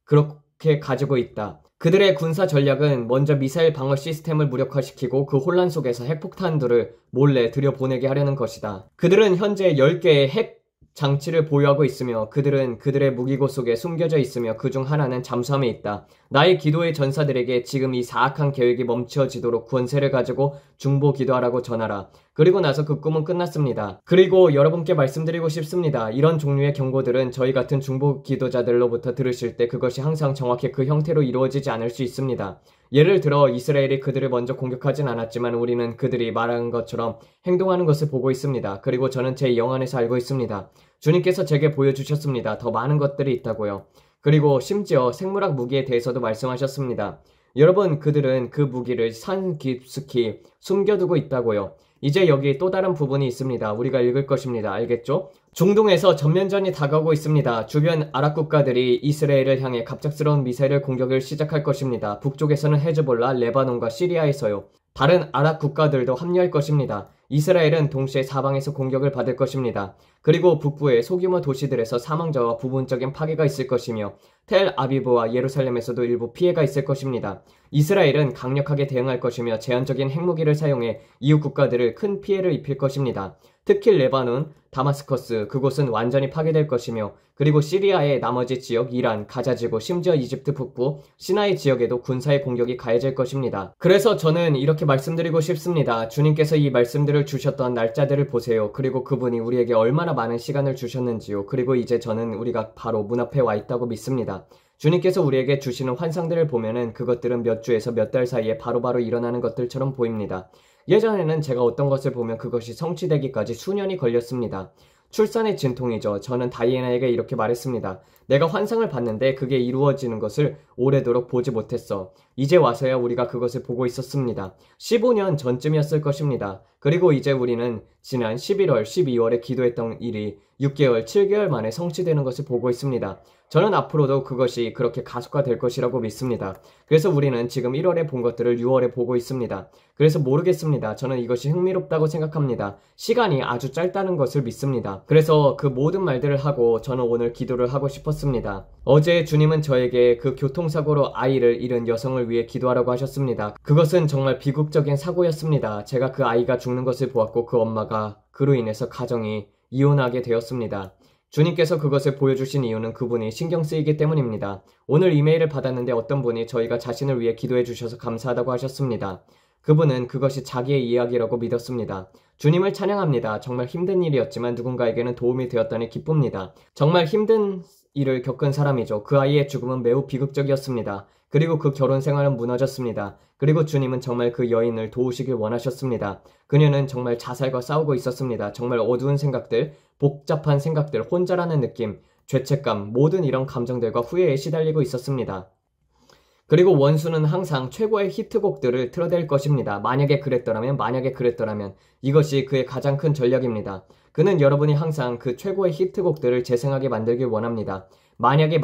그렇게 가지고 있다. 그들의 군사 전략은 먼저 미사일 방어 시스템을 무력화시키고 그 혼란 속에서 핵폭탄들을 몰래 들여보내게 하려는 것이다. 그들은 현재 10개의 핵 장치를 보유하고 있으며 그들은 그들의 무기고 속에 숨겨져 있으며 그중 하나는 잠수함에 있다. 나의 기도의 전사들에게 지금 이 사악한 계획이 멈춰지도록 권세를 가지고 중보 기도하라고 전하라. 그리고 나서 그 꿈은 끝났습니다. 그리고 여러분께 말씀드리고 싶습니다. 이런 종류의 경고들은 저희 같은 중보 기도자들로부터 들으실 때 그것이 항상 정확히 그 형태로 이루어지지 않을 수 있습니다. 예를 들어 이스라엘이 그들을 먼저 공격하진 않았지만 우리는 그들이 말하는 것처럼 행동하는 것을 보고 있습니다. 그리고 저는 제 영 안에서 알고 있습니다. 주님께서 제게 보여주셨습니다. 더 많은 것들이 있다고요. 그리고 심지어 생물학 무기에 대해서도 말씀하셨습니다. 여러분, 그들은 그 무기를 산 깊숙이 숨겨두고 있다고요. 이제 여기 또 다른 부분이 있습니다. 우리가 읽을 것입니다. 알겠죠? 중동에서 전면전이 다가오고 있습니다. 주변 아랍 국가들이 이스라엘을 향해 갑작스러운 미사일 공격을 시작할 것입니다. 북쪽에서는 헤즈볼라, 레바논과 시리아에서요. 다른 아랍 국가들도 합류할 것입니다. 이스라엘은 동시에 사방에서 공격을 받을 것입니다. 그리고 북부의 소규모 도시들에서 사망자와 부분적인 파괴가 있을 것이며 텔 아비브와 예루살렘에서도 일부 피해가 있을 것입니다. 이스라엘은 강력하게 대응할 것이며 제한적인 핵무기를 사용해 이웃 국가들을 큰 피해를 입힐 것입니다. 특히 레바논, 다마스커스, 그곳은 완전히 파괴될 것이며 그리고 시리아의 나머지 지역, 이란, 가자지구, 심지어 이집트 북부, 시나이 지역에도 군사의 공격이 가해질 것입니다. 그래서 저는 이렇게 말씀드리고 싶습니다. 주님께서 이 말씀들을 주셨던 날짜들을 보세요. 그리고 그분이 우리에게 얼마나 많은 시간을 주셨는지요. 그리고 이제 저는 우리가 바로 문 앞에 와 있다고 믿습니다. 주님께서 우리에게 주시는 환상들을 보면은 그것들은 몇 주에서 몇 달 사이에 바로바로 일어나는 것들처럼 보입니다. 예전에는 제가 어떤 것을 보면 그것이 성취되기까지 수년이 걸렸습니다. 출산의 진통이죠. 저는 다이애나에게 이렇게 말했습니다. 내가 환상을 봤는데 그게 이루어지는 것을 오래도록 보지 못했어. 이제 와서야 우리가 그것을 보고 있었습니다. 15년 전쯤이었을 것입니다. 그리고 이제 우리는 지난 11월, 12월에 기도했던 일이 6개월, 7개월 만에 성취되는 것을 보고 있습니다. 저는 앞으로도 그것이 그렇게 가속화될 것이라고 믿습니다. 그래서 우리는 지금 1월에 본 것들을 6월에 보고 있습니다. 그래서 모르겠습니다. 저는 이것이 흥미롭다고 생각합니다. 시간이 아주 짧다는 것을 믿습니다. 그래서 그 모든 말들을 하고 저는 오늘 기도를 하고 싶었습니다. 어제 주님은 저에게 그 교통사고로 아이를 잃은 여성을 위해 기도하라고 하셨습니다. 그것은 정말 비극적인 사고였습니다. 제가 그 아이가 죽는 것을 보았고 그 엄마가 그로 인해서 가정이 이혼하게 되었습니다. 주님께서 그것을 보여주신 이유는 그분이 신경 쓰이기 때문입니다. 오늘 이메일을 받았는데 어떤 분이 저희가 자신을 위해 기도해 주셔서 감사하다고 하셨습니다. 그분은 그것이 자기의 이야기라고 믿었습니다. 주님을 찬양합니다. 정말 힘든 일이었지만 누군가에게는 도움이 되었다니 기쁩니다. 정말 힘든 일을 겪은 사람이죠. 그 아이의 죽음은 매우 비극적이었습니다. 그리고 그 결혼 생활은 무너졌습니다. 그리고 주님은 정말 그 여인을 도우시길 원하셨습니다. 그녀는 정말 자살과 싸우고 있었습니다. 정말 어두운 생각들, 복잡한 생각들, 혼자라는 느낌, 죄책감, 모든 이런 감정들과 후회에 시달리고 있었습니다. 그리고 원수는 항상 최고의 히트곡들을 틀어댈 것입니다. 만약에 그랬더라면 이것이 그의 가장 큰 전략입니다. 그는 여러분이 항상 그 최고의 히트곡들을 재생하게 만들길 원합니다. 만약에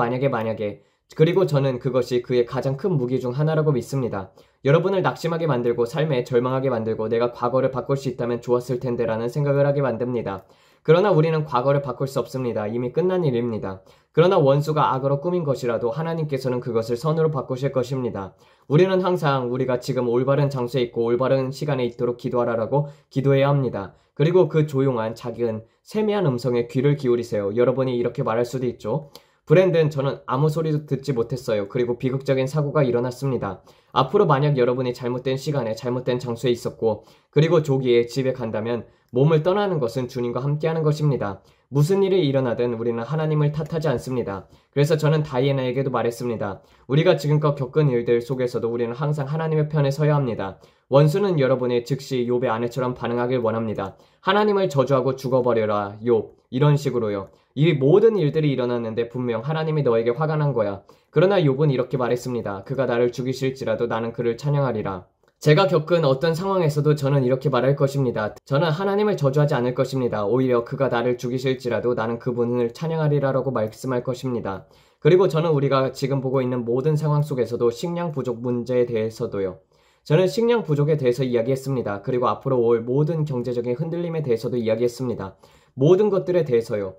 그리고 저는 그것이 그의 가장 큰 무기 중 하나라고 믿습니다. 여러분을 낙심하게 만들고 삶에 절망하게 만들고 내가 과거를 바꿀 수 있다면 좋았을 텐데 라는 생각을 하게 만듭니다. 그러나 우리는 과거를 바꿀 수 없습니다. 이미 끝난 일입니다. 그러나 원수가 악으로 꾸민 것이라도 하나님께서는 그것을 선으로 바꾸실 것입니다. 우리는 항상 우리가 지금 올바른 장소에 있고 올바른 시간에 있도록 기도하라고 기도해야 합니다. 그리고 그 조용한 작은 세미한 음성에 귀를 기울이세요. 여러분이 이렇게 말할 수도 있죠. 브랜든, 저는 아무 소리도 듣지 못했어요. 그리고 비극적인 사고가 일어났습니다. 앞으로 만약 여러분이 잘못된 시간에 잘못된 장소에 있었고 그리고 조기에 집에 간다면 몸을 떠나는 것은 주님과 함께하는 것입니다. 무슨 일이 일어나든 우리는 하나님을 탓하지 않습니다. 그래서 저는 다이애나에게도 말했습니다. 우리가 지금껏 겪은 일들 속에서도 우리는 항상 하나님의 편에 서야 합니다. 원수는 여러분이 즉시 욥의 아내처럼 반응하길 원합니다. 하나님을 저주하고 죽어버려라 욥, 이런 식으로요. 이 모든 일들이 일어났는데 분명 하나님이 너에게 화가 난 거야. 그러나 욥은 이렇게 말했습니다. 그가 나를 죽이실지라도 나는 그를 찬양하리라. 제가 겪은 어떤 상황에서도 저는 이렇게 말할 것입니다. 저는 하나님을 저주하지 않을 것입니다. 오히려 그가 나를 죽이실지라도 나는 그분을 찬양하리라라고 말씀할 것입니다. 그리고 저는 우리가 지금 보고 있는 모든 상황 속에서도 식량 부족 문제에 대해서도요. 저는 식량 부족에 대해서 이야기했습니다. 그리고 앞으로 올 모든 경제적인 흔들림에 대해서도 이야기했습니다. 모든 것들에 대해서요.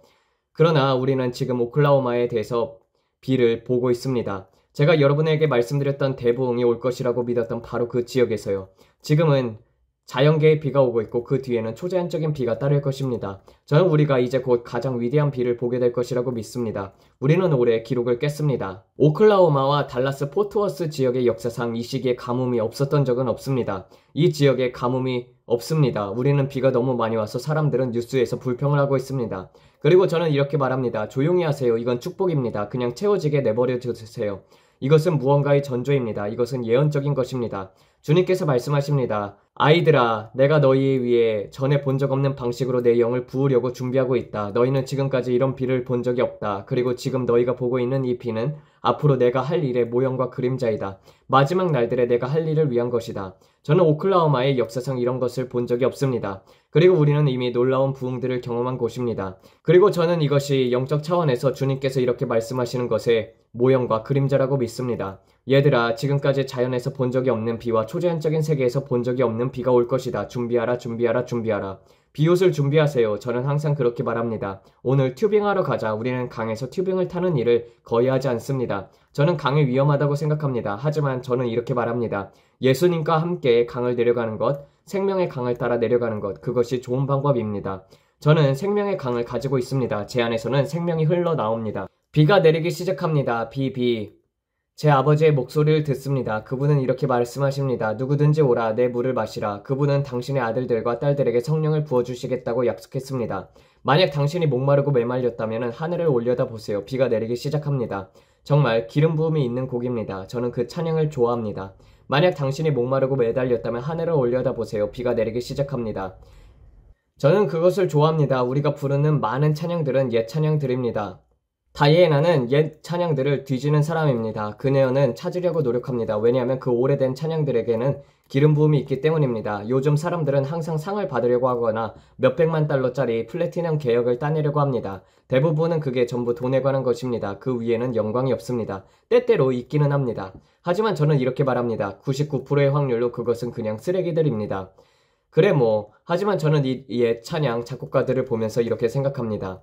그러나 우리는 지금 오클라호마에 대해서 비를 보고 있습니다. 제가 여러분에게 말씀드렸던 대부흥이 올 것이라고 믿었던 바로 그 지역에서요. 지금은 자연계의 비가 오고 있고 그 뒤에는 초자연적인 비가 따를 것입니다. 저는 우리가 이제 곧 가장 위대한 비를 보게 될 것이라고 믿습니다. 우리는 올해 기록을 깼습니다. 오클라호마와 달라스 포트워스 지역의 역사상 이 시기에 가뭄이 없었던 적은 없습니다. 이 지역에 가뭄이 없습니다. 우리는 비가 너무 많이 와서 사람들은 뉴스에서 불평을 하고 있습니다. 그리고 저는 이렇게 말합니다. 조용히 하세요. 이건 축복입니다. 그냥 채워지게 내버려 두세요. 이것은 무언가의 전조입니다. 이것은 예언적인 것입니다. 주님께서 말씀하십니다. 아이들아, 내가 너희 위해 전에 본 적 없는 방식으로 내 영을 부으려고 준비하고 있다. 너희는 지금까지 이런 비를 본 적이 없다. 그리고 지금 너희가 보고 있는 이 비는 앞으로 내가 할 일의 모형과 그림자이다. 마지막 날들에 내가 할 일을 위한 것이다. 저는 오클라호마의 역사상 이런 것을 본 적이 없습니다. 그리고 우리는 이미 놀라운 부흥들을 경험한 곳입니다. 그리고 저는 이것이 영적 차원에서 주님께서 이렇게 말씀하시는 것의 모형과 그림자라고 믿습니다. 얘들아, 지금까지 자연에서 본 적이 없는 비와 초자연적인 세계에서 본 적이 없는 비가 올 것이다. 준비하라, 준비하라, 준비하라. 비옷을 준비하세요. 저는 항상 그렇게 말합니다. 오늘 튜빙하러 가자. 우리는 강에서 튜빙을 타는 일을 거의 하지 않습니다. 저는 강이 위험하다고 생각합니다. 하지만 저는 이렇게 말합니다. 예수님과 함께 강을 내려가는 것, 생명의 강을 따라 내려가는 것, 그것이 좋은 방법입니다. 저는 생명의 강을 가지고 있습니다. 제 안에서는 생명이 흘러나옵니다. 비가 내리기 시작합니다. 제 아버지의 목소리를 듣습니다. 그분은 이렇게 말씀하십니다. 누구든지 오라 내 물을 마시라. 그분은 당신의 아들들과 딸들에게 성령을 부어주시겠다고 약속했습니다. 만약 당신이 목마르고 메말렸다면 하늘을 올려다보세요. 비가 내리기 시작합니다. 정말 기름 부음이 있는 곡입니다. 저는 그 찬양을 좋아합니다. 만약 당신이 목마르고 매달렸다면 하늘을 올려다보세요. 비가 내리기 시작합니다. 저는 그것을 좋아합니다. 우리가 부르는 많은 찬양들은 옛 찬양들입니다. 다이애나는 옛 찬양들을 뒤지는 사람입니다. 그녀는 찾으려고 노력합니다. 왜냐하면 그 오래된 찬양들에게는 기름 부음이 있기 때문입니다. 요즘 사람들은 항상 상을 받으려고 하거나 몇백만 달러짜리 플래티넘 계약을 따내려고 합니다. 대부분은 그게 전부 돈에 관한 것입니다. 그 위에는 영광이 없습니다. 때때로 있기는 합니다. 하지만 저는 이렇게 말합니다. 99%의 확률로 그것은 그냥 쓰레기들입니다. 그래 하지만 저는 이 옛 찬양 작곡가들을 보면서 이렇게 생각합니다.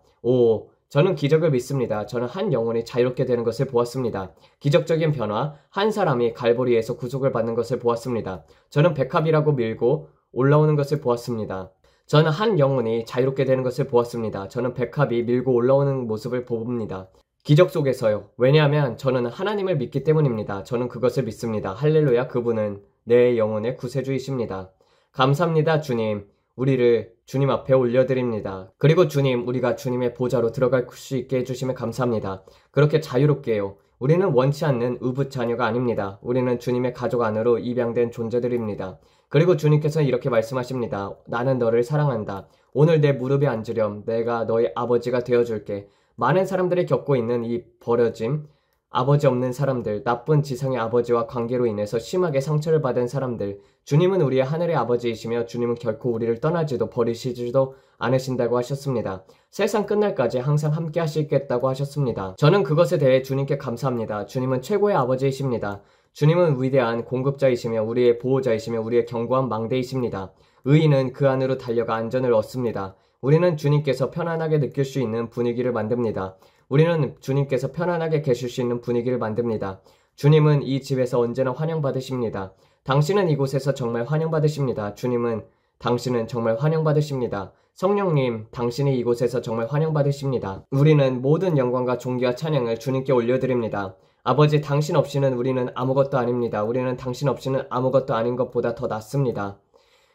저는 기적을 믿습니다. 저는 한 영혼이 자유롭게 되는 것을 보았습니다. 기적적인 변화, 한 사람이 갈보리에서 구속을 받는 것을 보았습니다. 저는 백합이라고 밀고 올라오는 것을 보았습니다. 저는 한 영혼이 자유롭게 되는 것을 보았습니다. 저는 백합이 밀고 올라오는 모습을 봅니다. 기적 속에서요. 왜냐하면 저는 하나님을 믿기 때문입니다. 저는 그것을 믿습니다. 할렐루야, 그분은 내 영혼의 구세주이십니다. 감사합니다, 주님. 우리를 주님 앞에 올려드립니다. 그리고 주님, 우리가 주님의 보좌로 들어갈 수 있게 해주시면 감사합니다. 그렇게 자유롭게요. 우리는 원치 않는 의붓 자녀가 아닙니다. 우리는 주님의 가족 안으로 입양된 존재들입니다. 그리고 주님께서 이렇게 말씀하십니다. 나는 너를 사랑한다. 오늘 내 무릎에 앉으렴. 내가 너의 아버지가 되어줄게. 많은 사람들이 겪고 있는 이 버려짐, 아버지 없는 사람들, 나쁜 지상의 아버지와 관계로 인해서 심하게 상처를 받은 사람들, 주님은 우리의 하늘의 아버지이시며 주님은 결코 우리를 떠나지도 버리시지도 않으신다고 하셨습니다. 세상 끝날까지 항상 함께 하시겠다고 하셨습니다. 저는 그것에 대해 주님께 감사합니다. 주님은 최고의 아버지이십니다. 주님은 위대한 공급자이시며 우리의 보호자이시며 우리의 견고한 망대이십니다. 의인은 그 안으로 달려가 안전을 얻습니다. 우리는 주님께서 편안하게 느낄 수 있는 분위기를 만듭니다. 우리는 주님께서 편안하게 계실 수 있는 분위기를 만듭니다. 주님은 이 집에서 언제나 환영받으십니다. 당신은 이곳에서 정말 환영받으십니다. 주님은 당신은 정말 환영받으십니다. 성령님, 당신이 이곳에서 정말 환영받으십니다. 우리는 모든 영광과 존귀와 찬양을 주님께 올려드립니다. 아버지, 당신 없이는 우리는 아무것도 아닙니다. 우리는 당신 없이는 아무것도 아닌 것보다 더 낫습니다.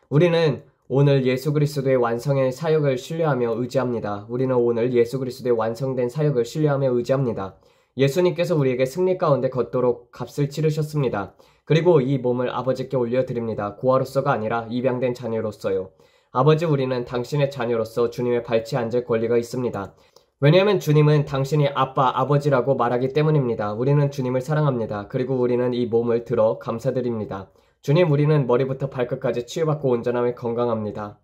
우리는 오늘 예수 그리스도의 완성의 사역을 신뢰하며 의지합니다. 우리는 오늘 예수 그리스도의 완성된 사역을 신뢰하며 의지합니다. 예수님께서 우리에게 승리 가운데 걷도록 값을 치르셨습니다. 그리고 이 몸을 아버지께 올려드립니다. 고아로서가 아니라 입양된 자녀로서요. 아버지, 우리는 당신의 자녀로서 주님의 발치에 앉을 권리가 있습니다. 왜냐하면 주님은 당신이 아빠, 아버지라고 말하기 때문입니다. 우리는 주님을 사랑합니다. 그리고 우리는 이 몸을 들어 감사드립니다. 주님, 우리는 머리부터 발끝까지 치유받고 온전하며 건강합니다.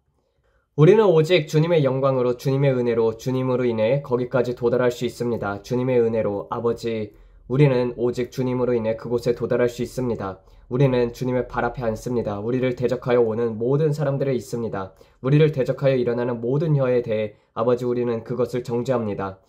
우리는 오직 주님의 영광으로, 주님의 은혜로, 주님으로 인해 거기까지 도달할 수 있습니다. 주님의 은혜로, 아버지, 우리는 오직 주님으로 인해 그곳에 도달할 수 있습니다. 우리는 주님의 발 앞에 앉습니다. 우리를 대적하여 오는 모든 사람들에 있습니다. 우리를 대적하여 일어나는 모든 혀에 대해 아버지, 우리는 그것을 정죄합니다.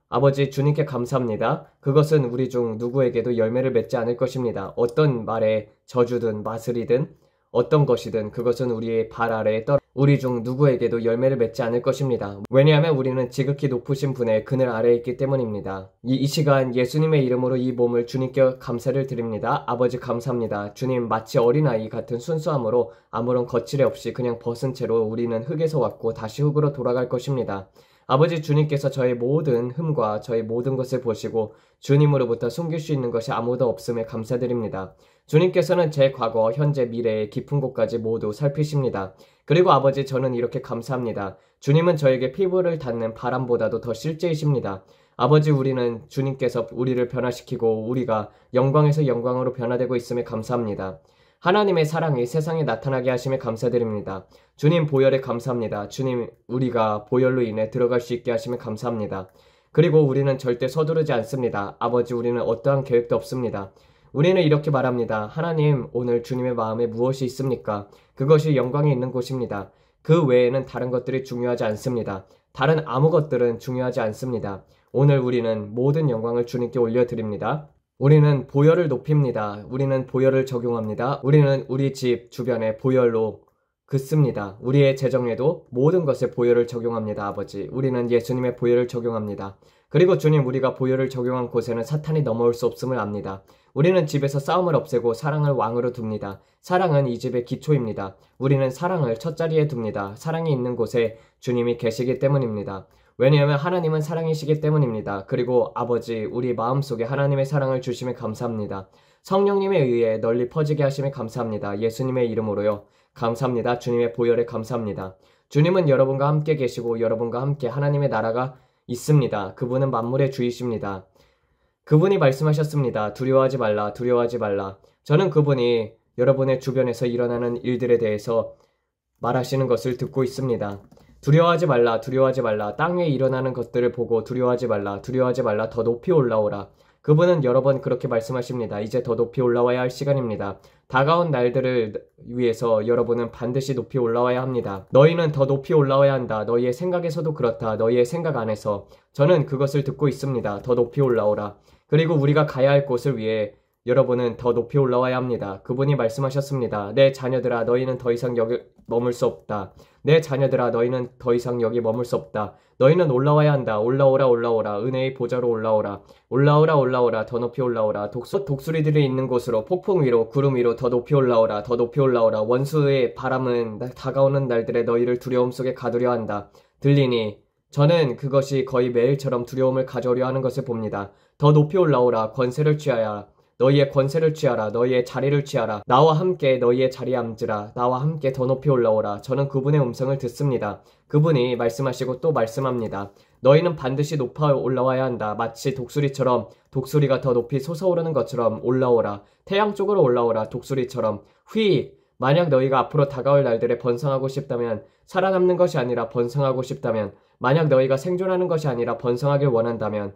아버지, 주님께 감사합니다. 그것은 우리 중 누구에게도 열매를 맺지 않을 것입니다. 어떤 말에 저주든 마술이든 어떤 것이든 그것은 우리의 발 아래에 우리 중 누구에게도 열매를 맺지 않을 것입니다. 왜냐하면 우리는 지극히 높으신 분의 그늘 아래에 있기 때문입니다. 이 시간 예수님의 이름으로 이 몸을 주님께 감사를 드립니다. 아버지, 감사합니다. 주님, 마치 어린아이 같은 순수함으로 아무런 거칠애 없이 그냥 벗은 채로 우리는 흙에서 왔고 다시 흙으로 돌아갈 것입니다. 아버지, 주님께서 저의 모든 흠과 저의 모든 것을 보시고 주님으로부터 숨길 수 있는 것이 아무도 없음에 감사드립니다. 주님께서는 제 과거, 현재, 미래의 깊은 곳까지 모두 살피십니다. 그리고 아버지, 저는 이렇게 감사합니다. 주님은 저에게 피부를 닿는 바람보다도 더 실제이십니다. 아버지, 우리는 주님께서 우리를 변화시키고 우리가 영광에서 영광으로 변화되고 있음에 감사합니다. 하나님의 사랑이 세상에 나타나게 하심에 감사드립니다. 주님, 보혈에 감사합니다. 주님, 우리가 보혈로 인해 들어갈 수 있게 하심에 감사합니다. 그리고 우리는 절대 서두르지 않습니다. 아버지, 우리는 어떠한 계획도 없습니다. 우리는 이렇게 말합니다. 하나님, 오늘 주님의 마음에 무엇이 있습니까? 그것이 영광이 있는 곳입니다. 그 외에는 다른 것들이 중요하지 않습니다. 다른 아무 것들은 중요하지 않습니다. 오늘 우리는 모든 영광을 주님께 올려드립니다. 우리는 보혈을 높입니다. 우리는 보혈을 적용합니다. 우리는 우리 집 주변에 보혈로 긋습니다. 우리의 재정에도 모든 것에 보혈을 적용합니다. 아버지, 우리는 예수님의 보혈을 적용합니다. 그리고 주님, 우리가 보혈을 적용한 곳에는 사탄이 넘어올 수 없음을 압니다. 우리는 집에서 싸움을 없애고 사랑을 왕으로 둡니다. 사랑은 이 집의 기초입니다. 우리는 사랑을 첫자리에 둡니다. 사랑이 있는 곳에 주님이 계시기 때문입니다. 왜냐하면 하나님은 사랑이시기 때문입니다. 그리고 아버지, 우리 마음속에 하나님의 사랑을 주심에 감사합니다. 성령님에 의해 널리 퍼지게 하심에 감사합니다. 예수님의 이름으로요. 감사합니다. 주님의 보혈에 감사합니다. 주님은 여러분과 함께 계시고 여러분과 함께 하나님의 나라가 있습니다. 그분은 만물의 주이십니다. 그분이 말씀하셨습니다. 두려워하지 말라, 두려워하지 말라. 저는 그분이 여러분의 주변에서 일어나는 일들에 대해서 말하시는 것을 듣고 있습니다. 두려워하지 말라, 두려워하지 말라. 땅 위에 일어나는 것들을 보고 두려워하지 말라, 두려워하지 말라. 더 높이 올라오라. 그분은 여러 번 그렇게 말씀하십니다. 이제 더 높이 올라와야 할 시간입니다. 다가온 날들을 위해서 여러분은 반드시 높이 올라와야 합니다. 너희는 더 높이 올라와야 한다. 너희의 생각에서도 그렇다. 너희의 생각 안에서. 저는 그것을 듣고 있습니다. 더 높이 올라오라. 그리고 우리가 가야 할 곳을 위해 여러분은 더 높이 올라와야 합니다. 그분이 말씀하셨습니다. 내 자녀들아, 너희는 더 이상 여기 머물 수 없다. 내 자녀들아, 너희는 더 이상 여기 머물 수 없다. 너희는 올라와야 한다. 올라오라, 올라오라. 은혜의 보좌로 올라오라. 올라오라, 올라오라. 더 높이 올라오라. 독수리들이 있는 곳으로, 폭풍 위로, 구름 위로 더 높이 올라오라. 더 높이 올라오라. 원수의 바람은 다가오는 날들에 너희를 두려움 속에 가두려 한다. 들리니 저는 그것이 거의 매일처럼 두려움을 가져오려 하는 것을 봅니다. 더 높이 올라오라. 권세를 취하여 너희의 권세를 취하라. 너희의 자리를 취하라. 나와 함께 너희의 자리에 앉으라. 나와 함께 더 높이 올라오라. 저는 그분의 음성을 듣습니다. 그분이 말씀하시고 또 말씀합니다. 너희는 반드시 높아 올라와야 한다. 마치 독수리처럼, 독수리가 더 높이 솟아오르는 것처럼 올라오라. 태양 쪽으로 올라오라. 독수리처럼. 휙! 만약 너희가 앞으로 다가올 날들에 번성하고 싶다면, 살아남는 것이 아니라 번성하고 싶다면, 만약 너희가 생존하는 것이 아니라 번성하길 원한다면,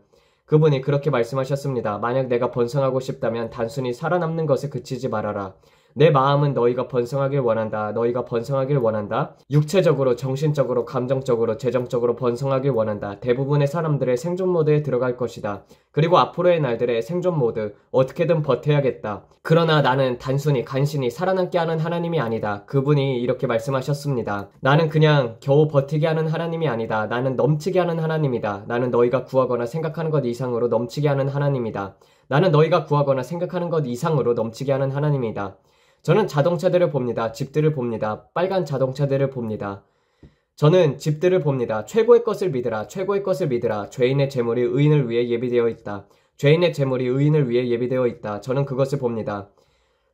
그분이 그렇게 말씀하셨습니다. 만약 내가 번성하고 싶다면 단순히 살아남는 것에 그치지 말아라. 내 마음은 너희가 번성하길 원한다. 너희가 번성하길 원한다. 육체적으로, 정신적으로, 감정적으로, 재정적으로 번성하길 원한다. 대부분의 사람들의 생존 모드에 들어갈 것이다. 그리고 앞으로의 날들의 생존 모드, 어떻게든 버텨야겠다. 그러나 나는 단순히 간신히 살아남게 하는 하나님이 아니다. 그분이 이렇게 말씀하셨습니다. 나는 그냥 겨우 버티게 하는 하나님이 아니다. 나는 넘치게 하는 하나님이다. 나는 너희가 구하거나 생각하는 것 이상으로 넘치게 하는 하나님이다. 나는 너희가 구하거나 생각하는 것 이상으로 넘치게 하는 하나님이다. 저는 자동차들을 봅니다. 집들을 봅니다. 빨간 자동차들을 봅니다. 저는 집들을 봅니다. 최고의 것을 믿으라. 최고의 것을 믿으라. 죄인의 재물이 의인을 위해 예비되어 있다. 죄인의 재물이 의인을 위해 예비되어 있다. 저는 그것을 봅니다.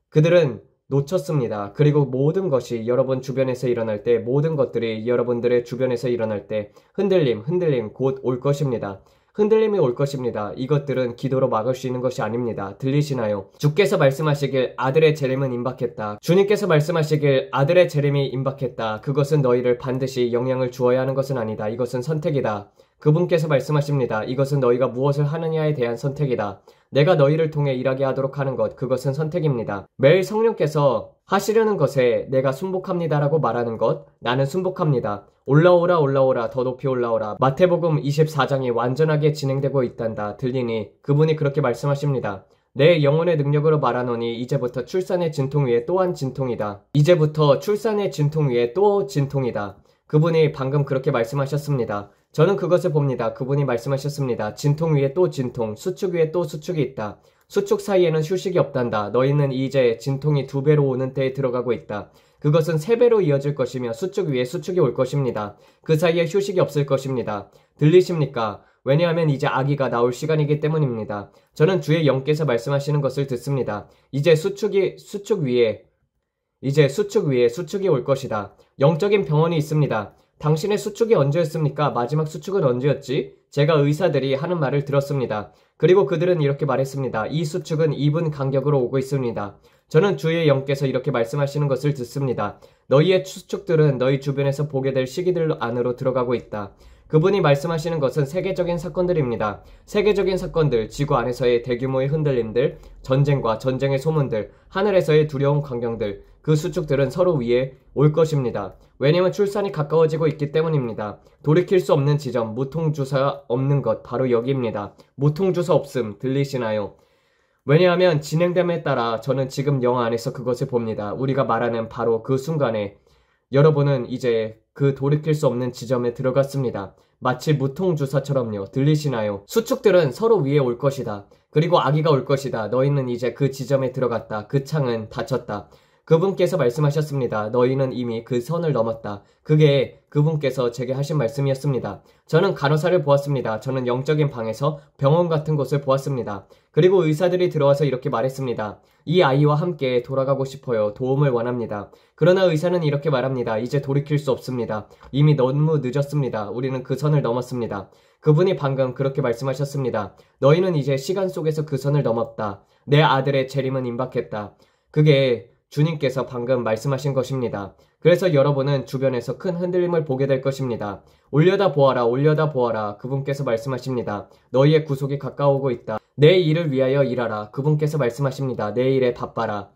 그들은 놓쳤습니다. 그리고 모든 것이 여러분 주변에서 일어날 때, 모든 것들이 여러분들의 주변에서 일어날 때 흔들림 곧 올 것입니다. 흔들림이 올 것입니다. 이것들은 기도로 막을 수 있는 것이 아닙니다. 들리시나요? 주께서 말씀하시길 아들의 재림은 임박했다. 주님께서 말씀하시길 아들의 재림이 임박했다. 그것은 너희를 반드시 영향을 주어야 하는 것은 아니다. 이것은 선택이다. 그분께서 말씀하십니다. 이것은 너희가 무엇을 하느냐에 대한 선택이다. 내가 너희를 통해 일하게 하도록 하는 것, 그것은 선택입니다. 매일 성령께서 하시려는 것에 내가 순복합니다라고 말하는 것, 나는 순복합니다. 올라오라, 올라오라, 더 높이 올라오라. 마태복음 24장이 완전하게 진행되고 있단다. 들리니 그분이 그렇게 말씀하십니다. 내 영혼의 능력으로 말하노니 이제부터 출산의 진통 위에 또한 진통이다. 이제부터 출산의 진통 위에 또 진통이다. 그분이 방금 그렇게 말씀하셨습니다. 저는 그것을 봅니다. 그분이 말씀하셨습니다. 진통 위에 또 진통, 수축 위에 또 수축이 있다. 수축 사이에는 휴식이 없단다. 너희는 이제 진통이 2배로 오는 때에 들어가고 있다. 그것은 3배로 이어질 것이며 수축 위에 수축이 올 것입니다. 그 사이에 휴식이 없을 것입니다. 들리십니까? 왜냐하면 이제 아기가 나올 시간이기 때문입니다. 저는 주의 영께서 말씀하시는 것을 듣습니다. 이제 수축 위에 수축이 올 것이다. 영적인 병원이 있습니다. 당신의 수축이 언제였습니까? 마지막 수축은 언제였지? 제가 의사들이 하는 말을 들었습니다. 그리고 그들은 이렇게 말했습니다. 이 수축은 2분 간격으로 오고 있습니다. 저는 주의 영께서 이렇게 말씀하시는 것을 듣습니다. 너희의 수축들은 너희 주변에서 보게 될 시기들 안으로 들어가고 있다. 그분이 말씀하시는 것은 세계적인 사건들입니다. 세계적인 사건들, 지구 안에서의 대규모의 흔들림들, 전쟁과 전쟁의 소문들, 하늘에서의 두려운 광경들, 그 수축들은 서로 위에 올 것입니다. 왜냐하면 출산이 가까워지고 있기 때문입니다. 돌이킬 수 없는 지점, 무통주사 없는 것, 바로 여기입니다. 무통주사 없음, 들리시나요? 왜냐하면 진행됨에 따라 저는 지금 영화 안에서 그것을 봅니다. 우리가 말하는 바로 그 순간에 여러분은 이제 그 돌이킬 수 없는 지점에 들어갔습니다. 마치 무통주사처럼요. 들리시나요? 수축들은 서로 위에 올 것이다. 그리고 아기가 올 것이다. 너희는 이제 그 지점에 들어갔다. 그 창은 닫혔다. 그분께서 말씀하셨습니다. 너희는 이미 그 선을 넘었다. 그게 그분께서 제게 하신 말씀이었습니다. 저는 간호사를 보았습니다. 저는 영적인 방에서 병원 같은 곳을 보았습니다. 그리고 의사들이 들어와서 이렇게 말했습니다. 이 아이와 함께 돌아가고 싶어요. 도움을 원합니다. 그러나 의사는 이렇게 말합니다. 이제 돌이킬 수 없습니다. 이미 너무 늦었습니다. 우리는 그 선을 넘었습니다. 그분이 방금 그렇게 말씀하셨습니다. 너희는 이제 시간 속에서 그 선을 넘었다. 내 아들의 재림은 임박했다. 그게 주님께서 방금 말씀하신 것입니다. 그래서 여러분은 주변에서 큰 흔들림을 보게 될 것입니다. 올려다 보아라, 올려다 보아라. 그분께서 말씀하십니다. 너희의 구속이 가까우고 있다. 내 일을 위하여 일하라. 그분께서 말씀하십니다. 내 일에 바빠라.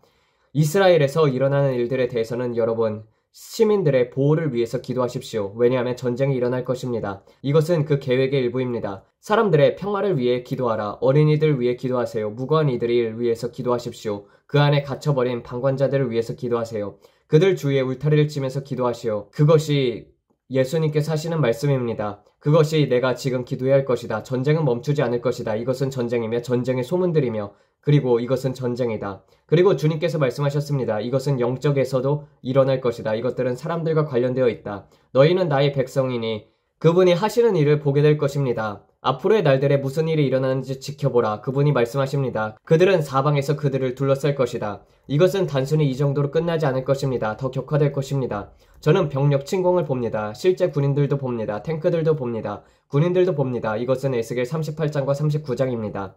이스라엘에서 일어나는 일들에 대해서는 여러분, 시민들의 보호를 위해서 기도하십시오. 왜냐하면 전쟁이 일어날 것입니다. 이것은 그 계획의 일부입니다. 사람들의 평화를 위해 기도하라. 어린이들 위해 기도하세요. 무고한 이들을 위해서 기도하십시오. 그 안에 갇혀버린 방관자들을 위해서 기도하세요. 그들 주위에 울타리를 치면서 기도하시오. 그것이 예수님께서 하시는 말씀입니다. 그것이 내가 지금 기도해야 할 것이다. 전쟁은 멈추지 않을 것이다. 이것은 전쟁이며 전쟁의 소문들이며 그리고 이것은 전쟁이다. 그리고 주님께서 말씀하셨습니다. 이것은 영적에서도 일어날 것이다. 이것들은 사람들과 관련되어 있다. 너희는 나의 백성이니 그분이 하시는 일을 보게 될 것입니다. 앞으로의 날들에 무슨 일이 일어나는지 지켜보라. 그분이 말씀하십니다. 그들은 사방에서 그들을 둘러쌀 것이다. 이것은 단순히 이 정도로 끝나지 않을 것입니다. 더 격화될 것입니다. 저는 병력 침공을 봅니다. 실제 군인들도 봅니다. 탱크들도 봅니다. 군인들도 봅니다. 이것은 에스겔 38장과 39장입니다.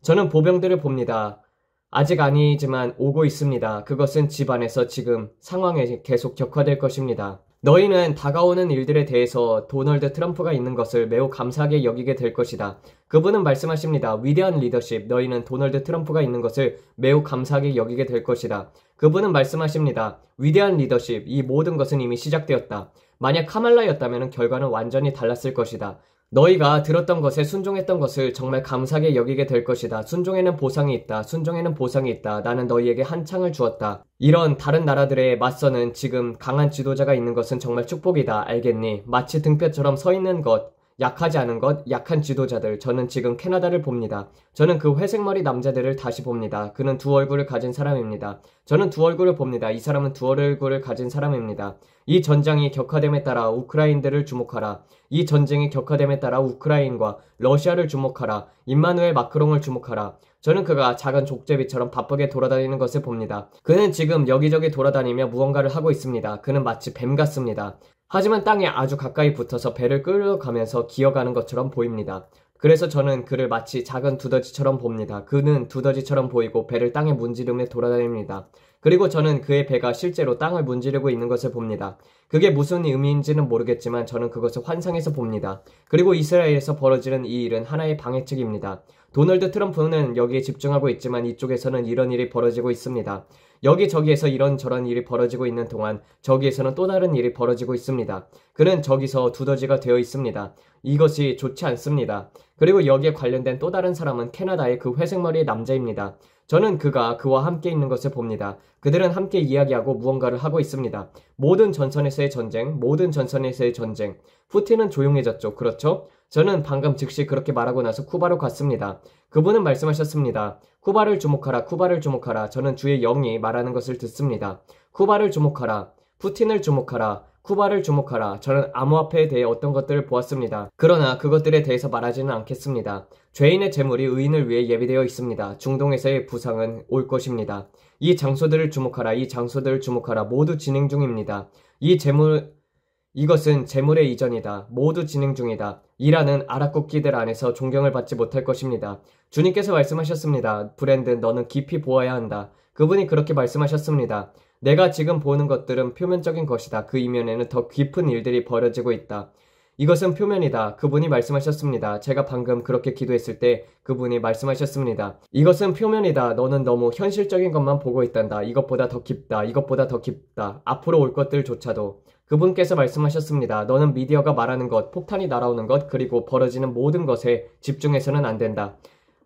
저는 보병들을 봅니다. 아직 아니지만 오고 있습니다. 그것은 집안에서 지금 상황이 계속 격화될 것입니다. 너희는 다가오는 일들에 대해서 도널드 트럼프가 있는 것을 매우 감사하게 여기게 될 것이다. 그분은 말씀하십니다. 위대한 리더십, 너희는 도널드 트럼프가 있는 것을 매우 감사하게 여기게 될 것이다. 그분은 말씀하십니다. 위대한 리더십, 이 모든 것은 이미 시작되었다. 만약 카말라였다면 결과는 완전히 달랐을 것이다. 너희가 들었던 것에 순종했던 것을 정말 감사하게 여기게 될 것이다. 순종에는 보상이 있다. 순종에는 보상이 있다. 나는 너희에게 한 창을 주었다. 이런 다른 나라들에 맞서는 지금 강한 지도자가 있는 것은 정말 축복이다. 알겠니? 마치 등뼈처럼 서 있는 것, 약하지 않은 것, 약한 지도자들. 저는 지금 캐나다를 봅니다. 저는 그 회색머리 남자들을 다시 봅니다. 그는 두 얼굴을 가진 사람입니다. 저는 두 얼굴을 봅니다. 이 사람은 두 얼굴을 가진 사람입니다. 이 전장이 격화됨에 따라 우크라인들을 주목하라. 이 전쟁이 격화됨에 따라 우크라인과 러시아를 주목하라. 임마누엘 마크롱을 주목하라. 저는 그가 작은 족제비처럼 바쁘게 돌아다니는 것을 봅니다. 그는 지금 여기저기 돌아다니며 무언가를 하고 있습니다. 그는 마치 뱀 같습니다. 하지만 땅에 아주 가까이 붙어서 배를 끌어가면서 기어가는 것처럼 보입니다. 그래서 저는 그를 마치 작은 두더지처럼 봅니다. 그는 두더지처럼 보이고 배를 땅에 문지르며 돌아다닙니다. 그리고 저는 그의 배가 실제로 땅을 문지르고 있는 것을 봅니다. 그게 무슨 의미인지는 모르겠지만 저는 그것을 환상에서 봅니다. 그리고 이스라엘에서 벌어지는 이 일은 하나의 방해책입니다. 도널드 트럼프는 여기에 집중하고 있지만 이쪽에서는 이런 일이 벌어지고 있습니다. 여기저기에서 이런저런 일이 벌어지고 있는 동안 저기에서는 또 다른 일이 벌어지고 있습니다. 그는 저기서 두더지가 되어 있습니다. 이것이 좋지 않습니다. 그리고 여기에 관련된 또 다른 사람은 캐나다의 그 회색머리의 남자입니다. 저는 그와 함께 있는 것을 봅니다. 그들은 함께 이야기하고 무언가를 하고 있습니다. 모든 전선에서의 전쟁, 모든 전선에서의 전쟁. 푸틴은 조용해졌죠. 그렇죠? 저는 방금 즉시 그렇게 말하고 나서 쿠바로 갔습니다. 그분은 말씀하셨습니다. 쿠바를 주목하라, 쿠바를 주목하라. 저는 주의 영이 말하는 것을 듣습니다. 쿠바를 주목하라, 푸틴을 주목하라, 쿠바를 주목하라. 저는 암호화폐에 대해 어떤 것들을 보았습니다. 그러나 그것들에 대해서 말하지는 않겠습니다. 죄인의 재물이 의인을 위해 예비되어 있습니다. 중동에서의 부상은 올 것입니다. 이 장소들을 주목하라, 이 장소들을 주목하라. 모두 진행 중입니다. 이것은 재물의 이전이다. 모두 진행 중이다. 이라는 아랍국기들 안에서 존경을 받지 못할 것입니다. 주님께서 말씀하셨습니다. 브랜든, 너는 깊이 보아야 한다. 그분이 그렇게 말씀하셨습니다. 내가 지금 보는 것들은 표면적인 것이다. 그 이면에는 더 깊은 일들이 벌어지고 있다. 이것은 표면이다. 그분이 말씀하셨습니다. 제가 방금 그렇게 기도했을 때 그분이 말씀하셨습니다. 이것은 표면이다. 너는 너무 현실적인 것만 보고 있단다. 이것보다 더 깊다. 이것보다 더 깊다. 앞으로 올 것들조차도. 그분께서 말씀하셨습니다. 너는 미디어가 말하는 것, 폭탄이 날아오는 것, 그리고 벌어지는 모든 것에 집중해서는 안 된다.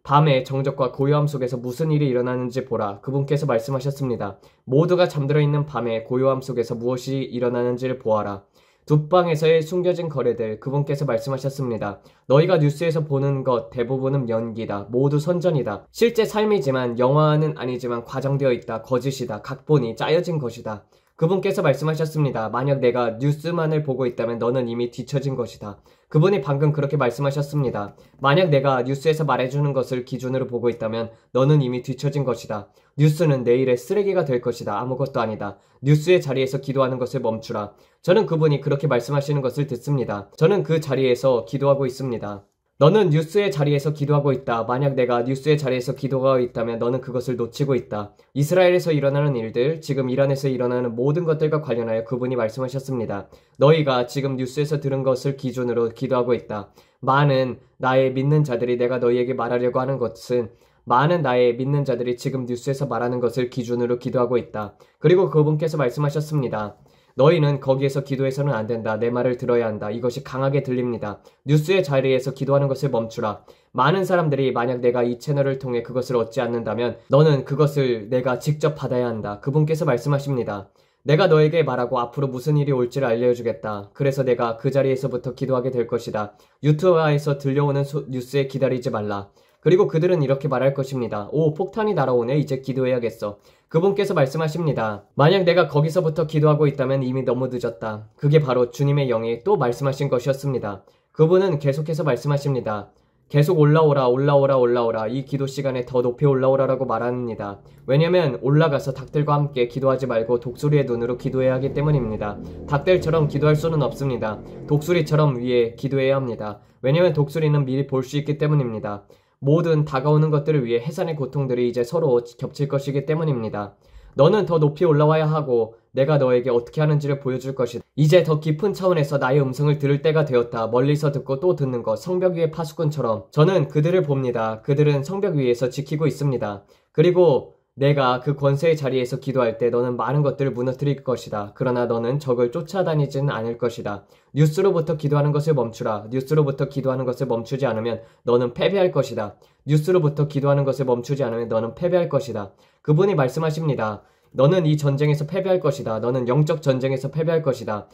밤의 정적과 고요함 속에서 무슨 일이 일어나는지 보라. 그분께서 말씀하셨습니다. 모두가 잠들어 있는 밤의 고요함 속에서 무엇이 일어나는지를 보아라. 둑방에서의 숨겨진 거래들, 그분께서 말씀하셨습니다. 너희가 뉴스에서 보는 것 대부분은 연기다. 모두 선전이다. 실제 삶이지만 영화는 아니지만 과장되어 있다. 거짓이다. 각본이 짜여진 것이다. 그분께서 말씀하셨습니다. 만약 내가 뉴스만을 보고 있다면 너는 이미 뒤처진 것이다. 그분이 방금 그렇게 말씀하셨습니다. 만약 내가 뉴스에서 말해주는 것을 기준으로 보고 있다면 너는 이미 뒤처진 것이다. 뉴스는 내일의 쓰레기가 될 것이다. 아무것도 아니다. 뉴스의 자리에서 기도하는 것을 멈추라. 저는 그분이 그렇게 말씀하시는 것을 듣습니다. 저는 그 자리에서 기도하고 있습니다. 너는 뉴스의 자리에서 기도하고 있다. 만약 내가 뉴스의 자리에서 기도하고 있다면 너는 그것을 놓치고 있다. 이스라엘에서 일어나는 일들, 지금 이란에서 일어나는 모든 것들과 관련하여 그분이 말씀하셨습니다. 너희가 지금 뉴스에서 들은 것을 기준으로 기도하고 있다. 많은 나의 믿는 자들이 내가 너희에게 말하려고 하는 것은 많은 나의 믿는 자들이 지금 뉴스에서 말하는 것을 기준으로 기도하고 있다. 그리고 그분께서 말씀하셨습니다. 너희는 거기에서 기도해서는 안 된다. 내 말을 들어야 한다. 이것이 강하게 들립니다. 뉴스의 자리에서 기도하는 것을 멈추라. 많은 사람들이 만약 내가 이 채널을 통해 그것을 얻지 않는다면 너는 그것을 내가 직접 받아야 한다. 그분께서 말씀하십니다. 내가 너에게 말하고 앞으로 무슨 일이 올지를 알려주겠다. 그래서 내가 그 자리에서부터 기도하게 될 것이다. 유튜브에서 들려오는 뉴스에 기다리지 말라. 그리고 그들은 이렇게 말할 것입니다. 오, 폭탄이 날아오네. 이제 기도해야겠어. 그분께서 말씀하십니다. 만약 내가 거기서부터 기도하고 있다면 이미 너무 늦었다. 그게 바로 주님의 영이 또 말씀하신 것이었습니다. 그분은 계속해서 말씀하십니다. 계속 올라오라. 이 기도 시간에 더 높이 올라오라라고 말합니다. 왜냐면 올라가서 닭들과 함께 기도하지 말고 독수리의 눈으로 기도해야 하기 때문입니다. 닭들처럼 기도할 수는 없습니다. 독수리처럼 위에 기도해야 합니다. 왜냐면 독수리는 미리 볼 수 있기 때문입니다. 모든 다가오는 것들을 위해 해산의 고통들이 이제 서로 겹칠 것이기 때문입니다. 너는 더 높이 올라와야 하고 내가 너에게 어떻게 하는지를 보여줄 것이다. 이제 더 깊은 차원에서 나의 음성을 들을 때가 되었다. 멀리서 듣고 또 듣는 것, 성벽 위의 파수꾼처럼. 저는 그들을 봅니다. 그들은 성벽 위에서 지키고 있습니다. 그리고 내가 그 권세의 자리에서 기도할 때 너는 많은 것들을 무너뜨릴 것이다. 그러나 너는 적을 쫓아다니지는 않을 것이다. 뉴스로부터 기도하는 것을 멈추라. 뉴스로부터 기도하는 것을 멈추지 않으면 너는 패배할 것이다. 뉴스로부터 기도하는 것을 멈추지 않으면 너는 패배할 것이다. 그분이 말씀하십니다. 너는 이 전쟁에서 패배할 것이다. 너는 영적 전쟁에서 패배할 것이다.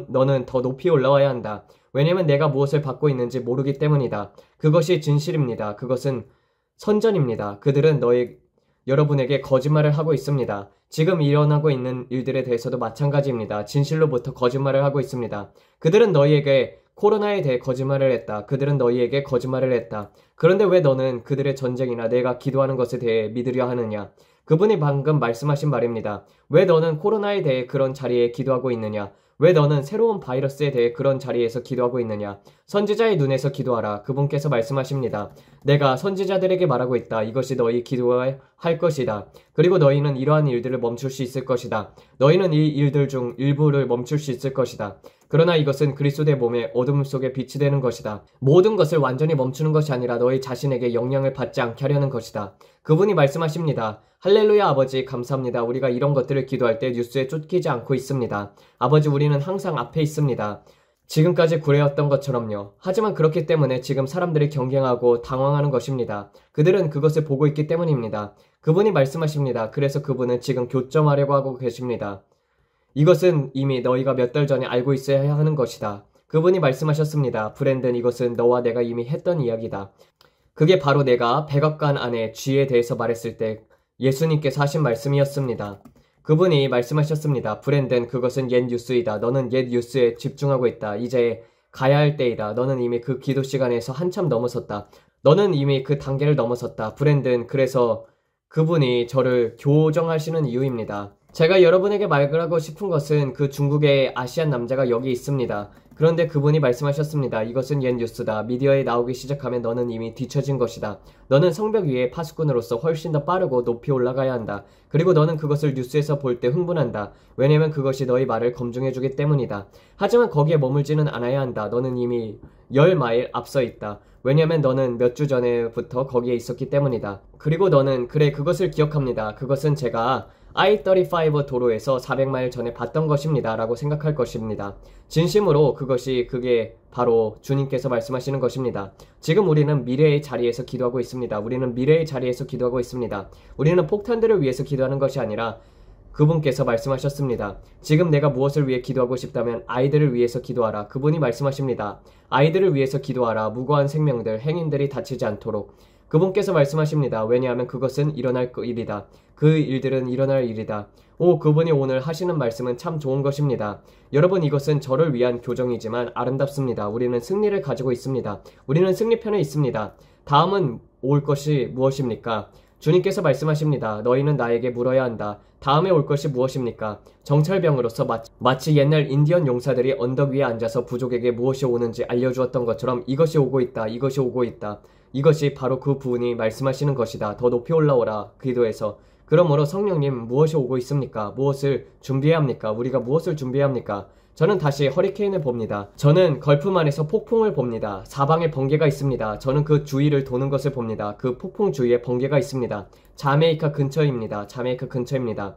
너는 더 높이 올라와야 한다. 왜냐면 내가 무엇을 받고 있는지 모르기 때문이다. 그것이 진실입니다. 그것은 선전입니다. 그들은 여러분에게 거짓말을 하고 있습니다. 지금 일어나고 있는 일들에 대해서도 마찬가지입니다. 진실로부터 거짓말을 하고 있습니다. 그들은 너희에게 코로나에 대해 거짓말을 했다. 그들은 너희에게 거짓말을 했다. 그런데 왜 너는 그들의 전쟁이나 내가 기도하는 것에 대해 믿으려 하느냐? 그분이 방금 말씀하신 말입니다. 왜 너는 코로나에 대해 그런 자리에 기도하고 있느냐? 왜 너는 새로운 바이러스에 대해 그런 자리에서 기도하고 있느냐? 선지자의 눈에서 기도하라. 그분께서 말씀하십니다. 내가 선지자들에게 말하고 있다. 이것이 너희 기도해야 할 것이다. 그리고 너희는 이러한 일들을 멈출 수 있을 것이다. 너희는 이 일들 중 일부를 멈출 수 있을 것이다. 그러나 이것은 그리스도의 몸의 어둠 속에 빛이 되는 것이다. 모든 것을 완전히 멈추는 것이 아니라 너희 자신에게 영향을 받지 않게 하려는 것이다. 그분이 말씀하십니다. 할렐루야 아버지 감사합니다. 우리가 이런 것들을 기도할 때 뉴스에 쫓기지 않고 있습니다. 아버지 우리는 항상 앞에 있습니다. 지금까지 구레였던 것처럼요. 하지만 그렇기 때문에 지금 사람들이 경쟁하고 당황하는 것입니다. 그들은 그것을 보고 있기 때문입니다. 그분이 말씀하십니다. 그래서 그분은 지금 교점하려고 하고 계십니다. 이것은 이미 너희가 몇 달 전에 알고 있어야 하는 것이다. 그분이 말씀하셨습니다. 브랜든 이것은 너와 내가 이미 했던 이야기다. 그게 바로 내가 백악관 안에 쥐에 대해서 말했을 때 예수님께서 하신 말씀이었습니다. 그분이 말씀하셨습니다. 브랜든 그것은 옛 뉴스이다. 너는 옛 뉴스에 집중하고 있다. 이제 가야 할 때이다. 너는 이미 그 기도 시간에서 한참 넘어섰다. 너는 이미 그 단계를 넘어섰다. 브랜든 그래서 그분이 저를 교정하시는 이유입니다. 제가 여러분에게 말하고 싶은 것은 그 중국의 아시안 남자가 여기 있습니다. 그런데 그분이 말씀하셨습니다. 이것은 옛 뉴스다. 미디어에 나오기 시작하면 너는 이미 뒤처진 것이다. 너는 성벽 위의 파수꾼으로서 훨씬 더 빠르고 높이 올라가야 한다. 그리고 너는 그것을 뉴스에서 볼 때 흥분한다. 왜냐면 그것이 너의 말을 검증해주기 때문이다. 하지만 거기에 머물지는 않아야 한다. 너는 이미 10마일 앞서 있다. 왜냐면 너는 몇 주 전에부터 거기에 있었기 때문이다. 그리고 너는 그것을 기억합니다. 그것은 제가 I-35 도로에서 400마일 전에 봤던 것입니다. 라고 생각할 것입니다. 진심으로 그게 바로 주님께서 말씀하시는 것입니다. 지금 우리는 미래의 자리에서 기도하고 있습니다. 우리는 미래의 자리에서 기도하고 있습니다. 우리는 폭탄들을 위해서 기도하는 것이 아니라 그분께서 말씀하셨습니다. 지금 내가 무엇을 위해 기도하고 싶다면 아이들을 위해서 기도하라. 그분이 말씀하십니다. 아이들을 위해서 기도하라. 무고한 생명들, 행인들이 다치지 않도록. 그분께서 말씀하십니다. 왜냐하면 그것은 일어날 일이다. 그 일들은 일어날 일이다. 그분이 오늘 하시는 말씀은 참 좋은 것입니다. 여러분, 이것은 저를 위한 교정이지만 아름답습니다. 우리는 승리를 가지고 있습니다. 우리는 승리편에 있습니다. 다음은 올 것이 무엇입니까? 주님께서 말씀하십니다. 너희는 나에게 물어야 한다. 다음에 올 것이 무엇입니까? 정찰병으로서 마치 옛날 인디언 용사들이 언덕 위에 앉아서 부족에게 무엇이 오는지 알려주었던 것처럼 이것이 오고 있다. 이것이 오고 있다. 이것이 바로 그 분이 말씀하시는 것이다. 더 높이 올라오라. 기도해서. 그러므로 성령님, 무엇이 오고 있습니까? 무엇을 준비해야 합니까? 우리가 무엇을 준비해야 합니까? 저는 다시 허리케인을 봅니다. 저는 걸프만에서 폭풍을 봅니다. 사방에 번개가 있습니다. 저는 그 주위를 도는 것을 봅니다. 그 폭풍 주위에 번개가 있습니다. 자메이카 근처입니다. 자메이카 근처입니다.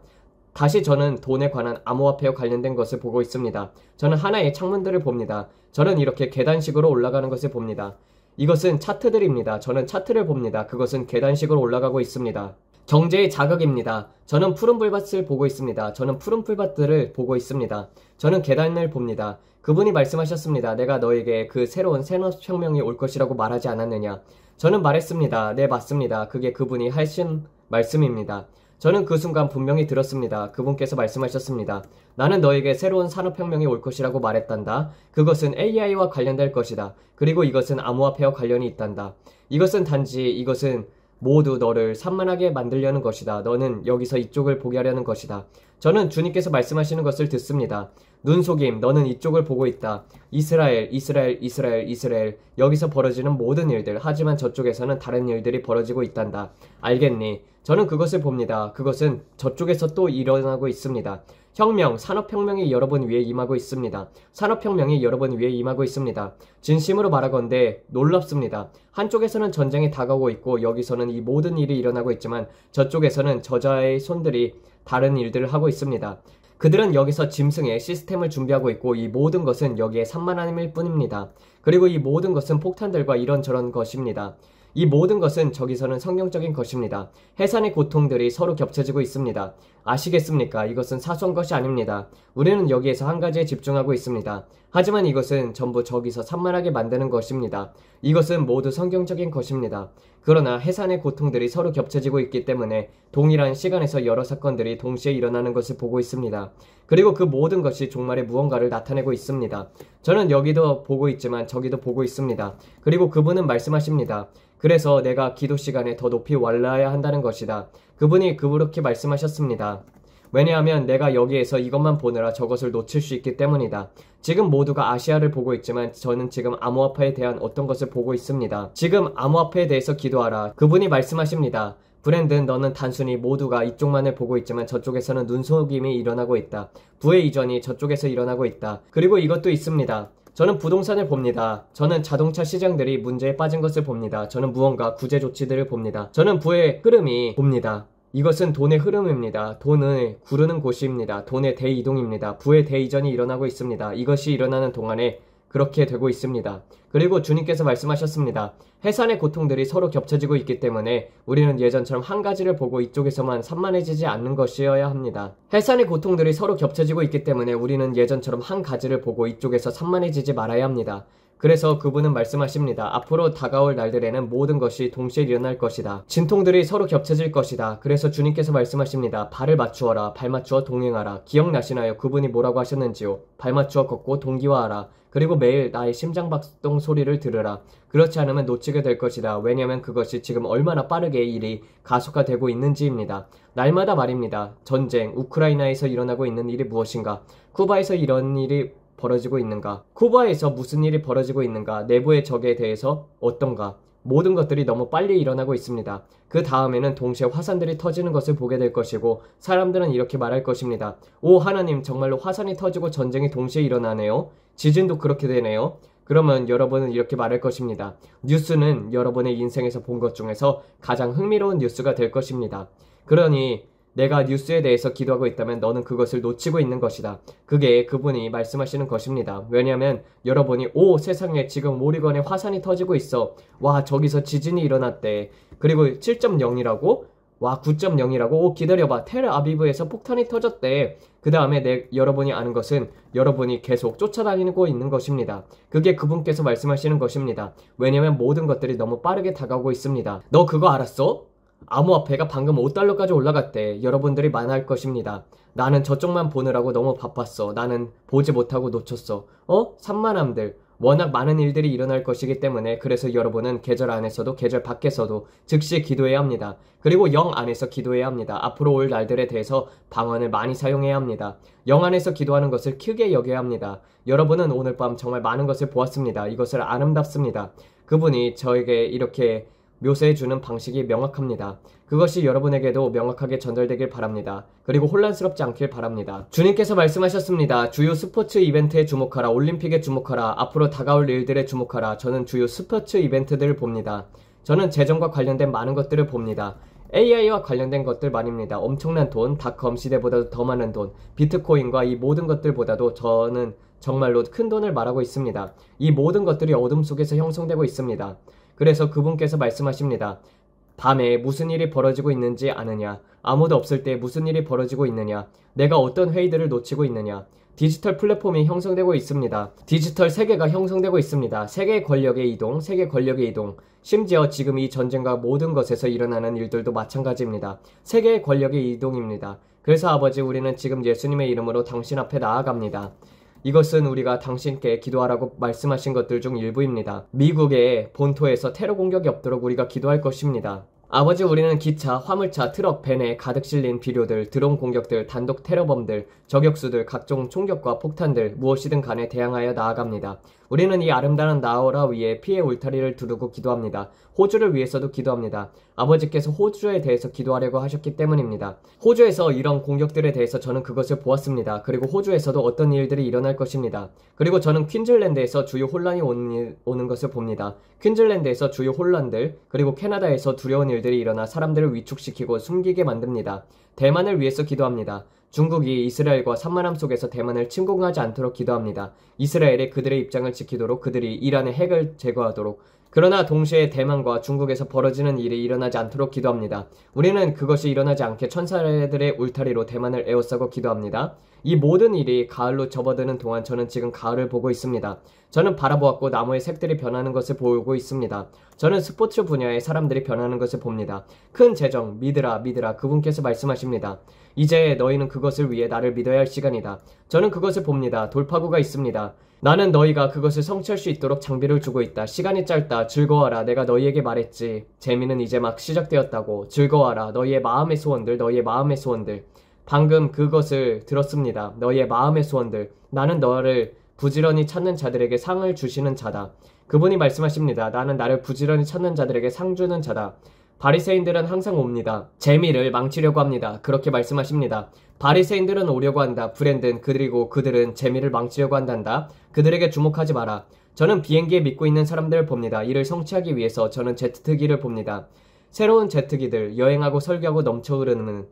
다시 저는 돈에 관한 암호화폐와 관련된 것을 보고 있습니다. 저는 하나의 창문들을 봅니다. 저는 이렇게 계단식으로 올라가는 것을 봅니다. 이것은 차트들입니다. 저는 차트를 봅니다. 그것은 계단식으로 올라가고 있습니다. 경제의 자극입니다. 저는 푸른 불밭을 보고 있습니다. 저는 푸른 불밭들을 보고 있습니다. 저는 계단을 봅니다. 그분이 말씀하셨습니다. 내가 너에게 그 새로운 산업혁명이 올 것이라고 말하지 않았느냐. 저는 말했습니다. 네, 맞습니다. 그게 그분이 하신 말씀입니다. 저는 그 순간 분명히 들었습니다. 그분께서 말씀하셨습니다. 나는 너에게 새로운 산업혁명이 올 것이라고 말했단다. 그것은 AI와 관련될 것이다. 그리고 이것은 암호화폐와 관련이 있단다. 이것은 모두 너를 산만하게 만들려는 것이다. 너는 여기서 이쪽을 보게 하려는 것이다. 저는 주님께서 말씀하시는 것을 듣습니다. 눈속임, 너는 이쪽을 보고 있다. 이스라엘, 이스라엘, 이스라엘, 이스라엘. 여기서 벌어지는 모든 일들. 하지만 저쪽에서는 다른 일들이 벌어지고 있단다. 알겠니? 저는 그것을 봅니다. 그것은 저쪽에서 또 일어나고 있습니다. 혁명, 산업혁명이 여러분 위에 임하고 있습니다. 산업혁명이 여러분 위에 임하고 있습니다. 진심으로 말하건대 놀랍습니다. 한쪽에서는 전쟁이 다가오고 있고 여기서는 이 모든 일이 일어나고 있지만 저쪽에서는 저자의 손들이 다른 일들을 하고 있습니다. 그들은 여기서 짐승의 시스템을 준비하고 있고 이 모든 것은 여기에 산만함일 뿐입니다. 그리고 이 모든 것은 폭탄들과 이런저런 것입니다. 이 모든 것은 저기서는 성경적인 것입니다. 해산의 고통들이 서로 겹쳐지고 있습니다. 아시겠습니까? 이것은 사소한 것이 아닙니다. 우리는 여기에서 한 가지에 집중하고 있습니다. 하지만 이것은 전부 저기서 산만하게 만드는 것입니다. 이것은 모두 성경적인 것입니다. 그러나 해산의 고통들이 서로 겹쳐지고 있기 때문에 동일한 시간에서 여러 사건들이 동시에 일어나는 것을 보고 있습니다. 그리고 그 모든 것이 종말에 무언가를 나타내고 있습니다. 저는 여기도 보고 있지만 저기도 보고 있습니다. 그리고 그분은 말씀하십니다. 그래서 내가 기도 시간에 더 높이 올라야 한다는 것이다. 그분이 그렇게 말씀하셨습니다. 왜냐하면 내가 여기에서 이것만 보느라 저것을 놓칠 수 있기 때문이다. 지금 모두가 아시아를 보고 있지만 저는 지금 암호화폐에 대한 어떤 것을 보고 있습니다. 지금 암호화폐에 대해서 기도하라. 그분이 말씀하십니다. 브랜든, 너는 단순히 모두가 이쪽만을 보고 있지만 저쪽에서는 눈속임이 일어나고 있다. 부의 이전이 저쪽에서 일어나고 있다. 그리고 이것도 있습니다. 저는 부동산을 봅니다. 저는 자동차 시장들이 문제에 빠진 것을 봅니다. 저는 무언가 구제 조치들을 봅니다. 저는 부의 흐름이 봅니다. 이것은 돈의 흐름입니다. 돈을 구르는 곳입니다. 돈의 대이동입니다. 부의 대이전이 일어나고 있습니다. 이것이 일어나는 동안에 그렇게 되고 있습니다. 그리고 주님께서 말씀하셨습니다. 해산의 고통들이 서로 겹쳐지고 있기 때문에 우리는 예전처럼 한 가지를 보고 이쪽에서만 산만해지지 않는 것이어야 합니다. 해산의 고통들이 서로 겹쳐지고 있기 때문에 우리는 예전처럼 한 가지를 보고 이쪽에서 산만해지지 말아야 합니다. 그래서 그분은 말씀하십니다. 앞으로 다가올 날들에는 모든 것이 동시에 일어날 것이다. 진통들이 서로 겹쳐질 것이다. 그래서 주님께서 말씀하십니다. 발을 맞추어라. 발 맞추어 동행하라. 기억나시나요? 그분이 뭐라고 하셨는지요? 발 맞추어 걷고 동기화하라. 그리고 매일 나의 심장박동 소리를 들으라. 그렇지 않으면 놓치게 될 것이다. 왜냐하면 그것이 지금 얼마나 빠르게 일이 가속화되고 있는지입니다. 날마다 말입니다. 전쟁, 우크라이나에서 일어나고 있는 일이 무엇인가? 쿠바에서 이런 일이 벌어지고 있는가? 쿠바에서 무슨 일이 벌어지고 있는가? 내부의 적에 대해서 어떤가? 모든 것들이 너무 빨리 일어나고 있습니다. 그 다음에는 동시에 화산들이 터지는 것을 보게 될 것이고 사람들은 이렇게 말할 것입니다. 오 하나님, 정말로 화산이 터지고 전쟁이 동시에 일어나네요. 지진도 그렇게 되네요. 그러면 여러분은 이렇게 말할 것입니다. 뉴스는 여러분의 인생에서 본 것 중에서 가장 흥미로운 뉴스가 될 것입니다. 그러니 내가 뉴스에 대해서 기도하고 있다면 너는 그것을 놓치고 있는 것이다. 그게 그분이 말씀하시는 것입니다. 왜냐하면 여러분이 오 세상에 지금 오리건에 화산이 터지고 있어. 와 저기서 지진이 일어났대. 그리고 7.0이라고? 와, 9.0이라고? 오, 기다려봐. 텔아비브에서 폭탄이 터졌대. 그 다음에 여러분이 아는 것은 여러분이 계속 쫓아다니고 있는 것입니다. 그게 그분께서 말씀하시는 것입니다. 왜냐면 모든 것들이 너무 빠르게 다가오고 있습니다. 너 그거 알았어? 암호화폐가 방금 5달러까지 올라갔대. 여러분들이 만할 것입니다. 나는 저쪽만 보느라고 너무 바빴어. 나는 보지 못하고 놓쳤어. 산만함들. 워낙 많은 일들이 일어날 것이기 때문에 그래서 여러분은 계절 안에서도 계절 밖에서도 즉시 기도해야 합니다. 그리고 영 안에서 기도해야 합니다. 앞으로 올 날들에 대해서 방언을 많이 사용해야 합니다. 영 안에서 기도하는 것을 크게 여겨야 합니다. 여러분은 오늘 밤 정말 많은 것을 보았습니다. 이것을 아름답습니다. 그분이 저에게 이렇게 묘사해주는 방식이 명확합니다. 그것이 여러분에게도 명확하게 전달되길 바랍니다. 그리고 혼란스럽지 않길 바랍니다. 주님께서 말씀하셨습니다. 주요 스포츠 이벤트에 주목하라. 올림픽에 주목하라. 앞으로 다가올 일들에 주목하라. 저는 주요 스포츠 이벤트들을 봅니다. 저는 재정과 관련된 많은 것들을 봅니다. AI와 관련된 것들 말입니다. 엄청난 돈, 닷컴 시대보다도 더 많은 돈, 비트코인과 이 모든 것들보다도 저는 정말로 큰 돈을 말하고 있습니다. 이 모든 것들이 어둠 속에서 형성되고 있습니다. 그래서 그분께서 말씀하십니다. 밤에 무슨 일이 벌어지고 있는지 아느냐? 아무도 없을 때 무슨 일이 벌어지고 있느냐? 내가 어떤 회의들을 놓치고 있느냐? 디지털 플랫폼이 형성되고 있습니다. 디지털 세계가 형성되고 있습니다. 세계 권력의 이동, 세계 권력의 이동. 심지어 지금 이 전쟁과 모든 것에서 일어나는 일들도 마찬가지입니다. 세계의 권력의 이동입니다. 그래서 아버지, 우리는 지금 예수님의 이름으로 당신 앞에 나아갑니다. 이것은 우리가 당신께 기도하라고 말씀하신 것들 중 일부입니다. 미국의 본토에서 테러 공격이 없도록 우리가 기도할 것입니다. 아버지, 우리는 기차, 화물차, 트럭, 밴에 가득 실린 비료들, 드론 공격들, 단독 테러범들, 저격수들, 각종 총격과 폭탄들, 무엇이든 간에 대항하여 나아갑니다. 우리는 이 아름다운 나라 위에 피해 울타리를 두르고 기도합니다. 호주를 위해서도 기도합니다. 아버지께서 호주에 대해서 기도하려고 하셨기 때문입니다. 호주에서 이런 공격들에 대해서 저는 그것을 보았습니다. 그리고 호주에서도 어떤 일들이 일어날 것입니다. 그리고 저는 퀸즐랜드에서 주요 혼란이 오는 것을 봅니다. 퀸즐랜드에서 주요 혼란들, 그리고 캐나다에서 두려운 일들이 일어나 사람들을 위축시키고 숨기게 만듭니다. 대만을 위해서 기도합니다. 중국이 이스라엘과 산만함 속에서 대만을 침공하지 않도록 기도합니다. 이스라엘이 그들의 입장을 지키도록, 그들이 이란의 핵을 제거하도록. 그러나 동시에 대만과 중국에서 벌어지는 일이 일어나지 않도록 기도합니다. 우리는 그것이 일어나지 않게 천사들의 울타리로 대만을 에워싸고 기도합니다. 이 모든 일이 가을로 접어드는 동안 저는 지금 가을을 보고 있습니다. 저는 바라보았고 나무의 색들이 변하는 것을 보고 있습니다. 저는 스포츠 분야의 사람들이 변하는 것을 봅니다. 큰 재정, 믿으라, 믿으라. 그분께서 말씀하십니다. 이제 너희는 그것을 위해 나를 믿어야 할 시간이다. 저는 그것을 봅니다. 돌파구가 있습니다. 나는 너희가 그것을 성취할 수 있도록 장비를 주고 있다. 시간이 짧다. 즐거워하라. 내가 너희에게 말했지. 재미는 이제 막 시작되었다고. 즐거워하라. 너희의 마음의 소원들, 너희의 마음의 소원들. 방금 그것을 들었습니다. 너희의 마음의 소원들. 나는 너를 부지런히 찾는 자들에게 상을 주시는 자다. 그분이 말씀하십니다. 나는 나를 부지런히 찾는 자들에게 상 주는 자다. 바리새인들은 항상 옵니다. 재미를 망치려고 합니다. 그렇게 말씀하십니다. 바리새인들은 오려고 한다. 브랜든, 그리고 그들은 재미를 망치려고 한단다. 그들에게 주목하지 마라. 저는 비행기에 믿고 있는 사람들을 봅니다. 이를 성취하기 위해서 저는 제트기를 봅니다. 새로운 제트기들, 여행하고 설교하고 넘쳐 흐르는.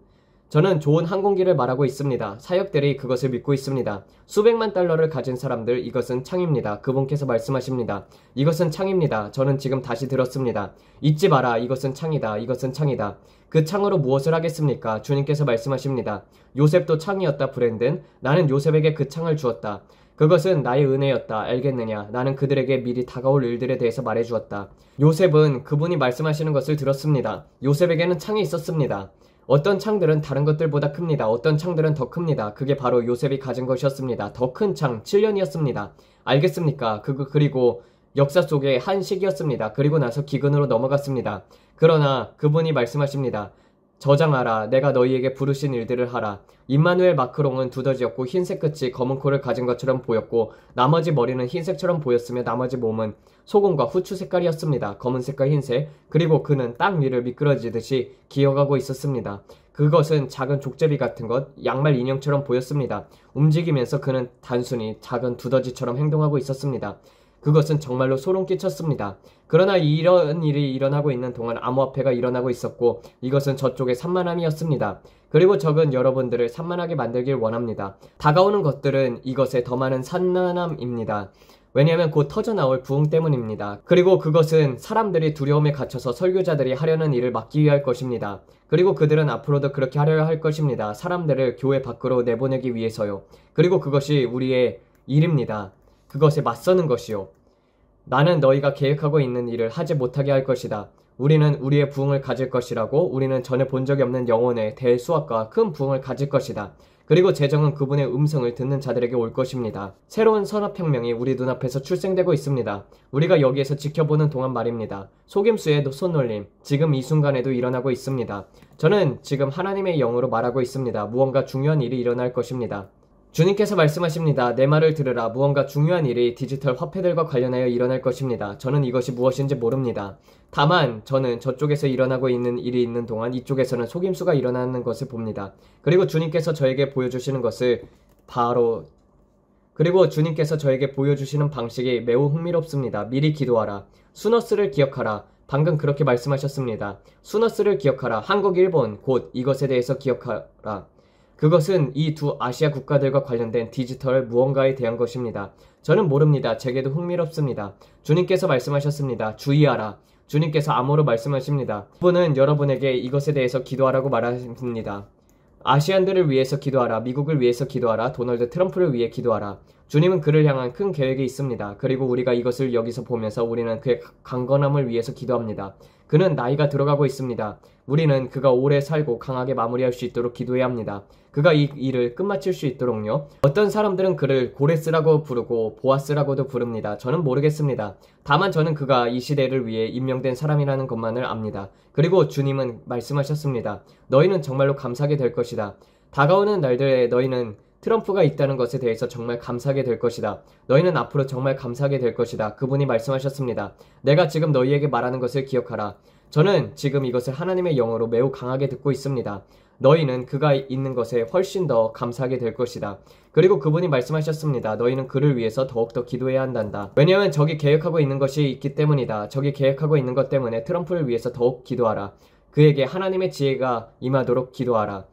저는 좋은 항공기를 말하고 있습니다. 사역들이 그것을 믿고 있습니다. 수백만 달러를 가진 사람들, 이것은 창입니다. 그분께서 말씀하십니다. 이것은 창입니다. 저는 지금 다시 들었습니다. 잊지 마라. 이것은 창이다. 이것은 창이다. 그 창으로 무엇을 하겠습니까? 주님께서 말씀하십니다. 요셉도 창이었다, 브랜든. 나는 요셉에게 그 창을 주었다. 그것은 나의 은혜였다. 알겠느냐? 나는 그들에게 미리 다가올 일들에 대해서 말해주었다. 요셉은 그분이 말씀하시는 것을 들었습니다. 요셉에게는 창이 있었습니다. 어떤 창들은 다른 것들보다 큽니다. 어떤 창들은 더 큽니다. 그게 바로 요셉이 가진 것이었습니다. 더 큰 창, 7년이었습니다. 알겠습니까? 그리고 역사 속의 한 시기였습니다. 그리고 나서 기근으로 넘어갔습니다. 그러나 그분이 말씀하십니다. 저장하라. 내가 너희에게 부르신 일들을 하라. 임마누엘 마크롱은 두더지였고 흰색 끝이 검은 코를 가진 것처럼 보였고 나머지 머리는 흰색처럼 보였으며 나머지 몸은 소금과 후추 색깔이었습니다. 검은 색깔 흰색. 그리고 그는 땅 위를 미끄러지듯이 기어가고 있었습니다. 그것은 작은 족제비 같은 것, 양말 인형처럼 보였습니다. 움직이면서 그는 단순히 작은 두더지처럼 행동하고 있었습니다. 그것은 정말로 소름 끼쳤습니다. 그러나 이런 일이 일어나고 있는 동안 암호화폐가 일어나고 있었고 이것은 저쪽의 산만함이었습니다. 그리고 적은 여러분들을 산만하게 만들길 원합니다. 다가오는 것들은 이것에 더 많은 산만함입니다. 왜냐하면 곧 터져나올 부흥 때문입니다. 그리고 그것은 사람들이 두려움에 갇혀서 설교자들이 하려는 일을 막기 위할 것입니다. 그리고 그들은 앞으로도 그렇게 하려 할 것입니다. 사람들을 교회 밖으로 내보내기 위해서요. 그리고 그것이 우리의 일입니다. 그것에 맞서는 것이요. 나는 너희가 계획하고 있는 일을 하지 못하게 할 것이다. 우리는 우리의 부흥을 가질 것이라고. 우리는 전에 본 적이 없는 영혼의 대수학과 큰 부흥을 가질 것이다. 그리고 재정은 그분의 음성을 듣는 자들에게 올 것입니다. 새로운 산업혁명이 우리 눈앞에서 출생되고 있습니다. 우리가 여기에서 지켜보는 동안 말입니다. 속임수의 손놀림, 지금 이 순간에도 일어나고 있습니다. 저는 지금 하나님의 영으로 말하고 있습니다. 무언가 중요한 일이 일어날 것입니다. 주님께서 말씀하십니다. 내 말을 들으라. 무언가 중요한 일이 디지털 화폐들과 관련하여 일어날 것입니다. 저는 이것이 무엇인지 모릅니다. 다만 저는 저쪽에서 일어나고 있는 일이 있는 동안 이쪽에서는 속임수가 일어나는 것을 봅니다. 그리고 주님께서 저에게 보여주시는 방식이 매우 흥미롭습니다. 미리 기도하라. 수너스를 기억하라. 방금 그렇게 말씀하셨습니다. 수너스를 기억하라. 한국, 일본 곧 이것에 대해서 기억하라. 그것은 이 두 아시아 국가들과 관련된 디지털 무언가에 대한 것입니다. 저는 모릅니다. 제게도 흥미롭습니다. 주님께서 말씀하셨습니다. 주의하라. 주님께서 암호로 말씀하십니다. 그분은 여러분에게 이것에 대해서 기도하라고 말하십니다. 아시안들을 위해서 기도하라. 미국을 위해서 기도하라. 도널드 트럼프를 위해 기도하라. 주님은 그를 향한 큰 계획이 있습니다. 그리고 우리가 이것을 여기서 보면서 우리는 그의 강건함을 위해서 기도합니다. 그는 나이가 들어가고 있습니다. 우리는 그가 오래 살고 강하게 마무리할 수 있도록 기도해야 합니다. 그가 이 일을 끝마칠 수 있도록요. 어떤 사람들은 그를 고레스라고 부르고 보아스라고도 부릅니다. 저는 모르겠습니다. 다만 저는 그가 이 시대를 위해 임명된 사람이라는 것만을 압니다. 그리고 주님은 말씀하셨습니다. 너희는 정말로 감사하게 될 것이다. 다가오는 날들에 너희는 트럼프가 있다는 것에 대해서 정말 감사하게 될 것이다. 너희는 앞으로 정말 감사하게 될 것이다. 그분이 말씀하셨습니다. 내가 지금 너희에게 말하는 것을 기억하라. 저는 지금 이것을 하나님의 영어로 매우 강하게 듣고 있습니다. 너희는 그가 있는 것에 훨씬 더 감사하게 될 것이다. 그리고 그분이 말씀하셨습니다. 너희는 그를 위해서 더욱더 기도해야 한단다. 왜냐하면 적이 계획하고 있는 것이 있기 때문이다. 적이 계획하고 있는 것 때문에 트럼프를 위해서 더욱 기도하라. 그에게 하나님의 지혜가 임하도록 기도하라.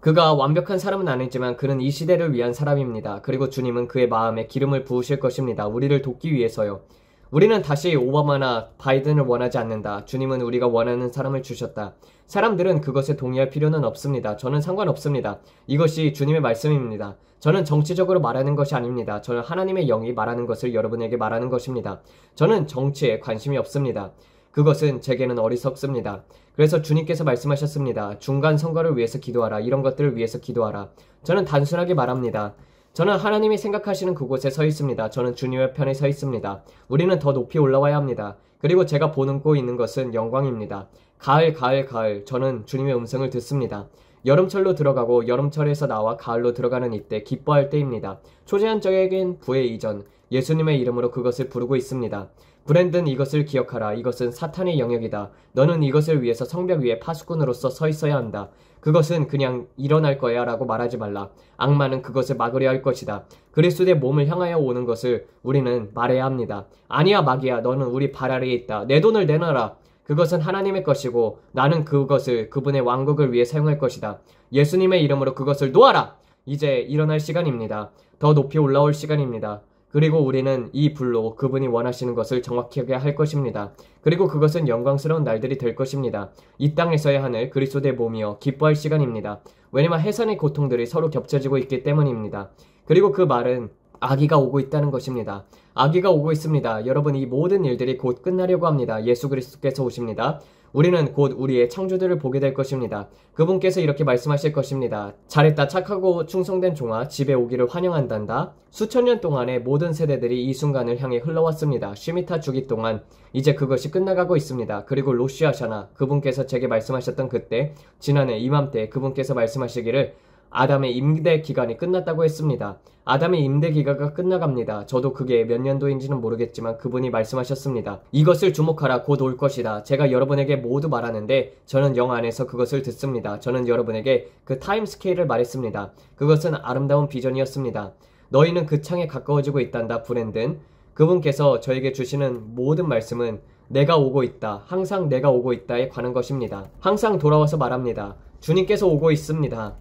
그가 완벽한 사람은 아니지만 그는 이 시대를 위한 사람입니다. 그리고 주님은 그의 마음에 기름을 부으실 것입니다. 우리를 돕기 위해서요. 우리는 다시 오바마나 바이든을 원하지 않는다. 주님은 우리가 원하는 사람을 주셨다. 사람들은 그것에 동의할 필요는 없습니다. 저는 상관없습니다. 이것이 주님의 말씀입니다. 저는 정치적으로 말하는 것이 아닙니다. 저는 하나님의 영이 말하는 것을 여러분에게 말하는 것입니다. 저는 정치에 관심이 없습니다. 그것은 제게는 어리석습니다. 그래서 주님께서 말씀하셨습니다. 중간 선거를 위해서 기도하라. 이런 것들을 위해서 기도하라. 저는 단순하게 말합니다. 저는 하나님이 생각하시는 그곳에 서 있습니다. 저는 주님의 편에 서 있습니다. 우리는 더 높이 올라와야 합니다. 그리고 제가 보고 있는 것은 영광입니다. 가을. 저는 주님의 음성을 듣습니다. 여름철로 들어가고 여름철에서 나와 가을로 들어가는 이때 기뻐할 때입니다. 초제한적인 부의 이전, 예수님의 이름으로 그것을 부르고 있습니다. 브랜든 이것을 기억하라. 이것은 사탄의 영역이다. 너는 이것을 위해서 성벽 위에 파수꾼으로서 서 있어야 한다. 그것은 그냥 일어날 거야 라고 말하지 말라. 악마는 그것을 막으려 할 것이다. 그리스도의 몸을 향하여 오는 것을 우리는 말해야 합니다. 아니야 마귀야, 너는 우리 발 아래에 있다. 내 돈을 내놔라. 그것은 하나님의 것이고 나는 그것을 그분의 왕국을 위해 사용할 것이다. 예수님의 이름으로 그것을 놓아라. 이제 일어날 시간입니다. 더 높이 올라올 시간입니다. 그리고 우리는 이 불로 그분이 원하시는 것을 정확하게 할 것입니다. 그리고 그것은 영광스러운 날들이 될 것입니다. 이 땅에서의 하늘 그리스도의 몸이여 기뻐할 시간입니다. 왜냐면 해산의 고통들이 서로 겹쳐지고 있기 때문입니다. 그리고 그 말은 아기가 오고 있다는 것입니다. 아기가 오고 있습니다. 여러분, 이 모든 일들이 곧 끝나려고 합니다. 예수 그리스도께서 오십니다. 우리는 곧 우리의 창조들을 보게 될 것입니다. 그분께서 이렇게 말씀하실 것입니다. 잘했다 착하고 충성된 종아, 집에 오기를 환영한단다. 수천 년 동안의 모든 세대들이 이 순간을 향해 흘러왔습니다. 쉬미타 주기 동안 이제 그것이 끝나가고 있습니다. 그리고 로시아샤나, 그분께서 제게 말씀하셨던 그때, 지난해 이맘때 그분께서 말씀하시기를 아담의 임대 기간이 끝났다고 했습니다. 아담의 임대 기간가 끝나갑니다. 저도 그게 몇 년도인지는 모르겠지만 그분이 말씀하셨습니다. 이것을 주목하라. 곧 올 것이다. 제가 여러분에게 모두 말하는데 저는 영 안에서 그것을 듣습니다. 저는 여러분에게 그 타임 스케일을 말했습니다. 그것은 아름다운 비전이었습니다. 너희는 그 창에 가까워지고 있단다. 브랜든. 그분께서 저에게 주시는 모든 말씀은 내가 오고 있다. 항상 내가 오고 있다에 관한 것입니다. 항상 돌아와서 말합니다. 주님께서 오고 있습니다.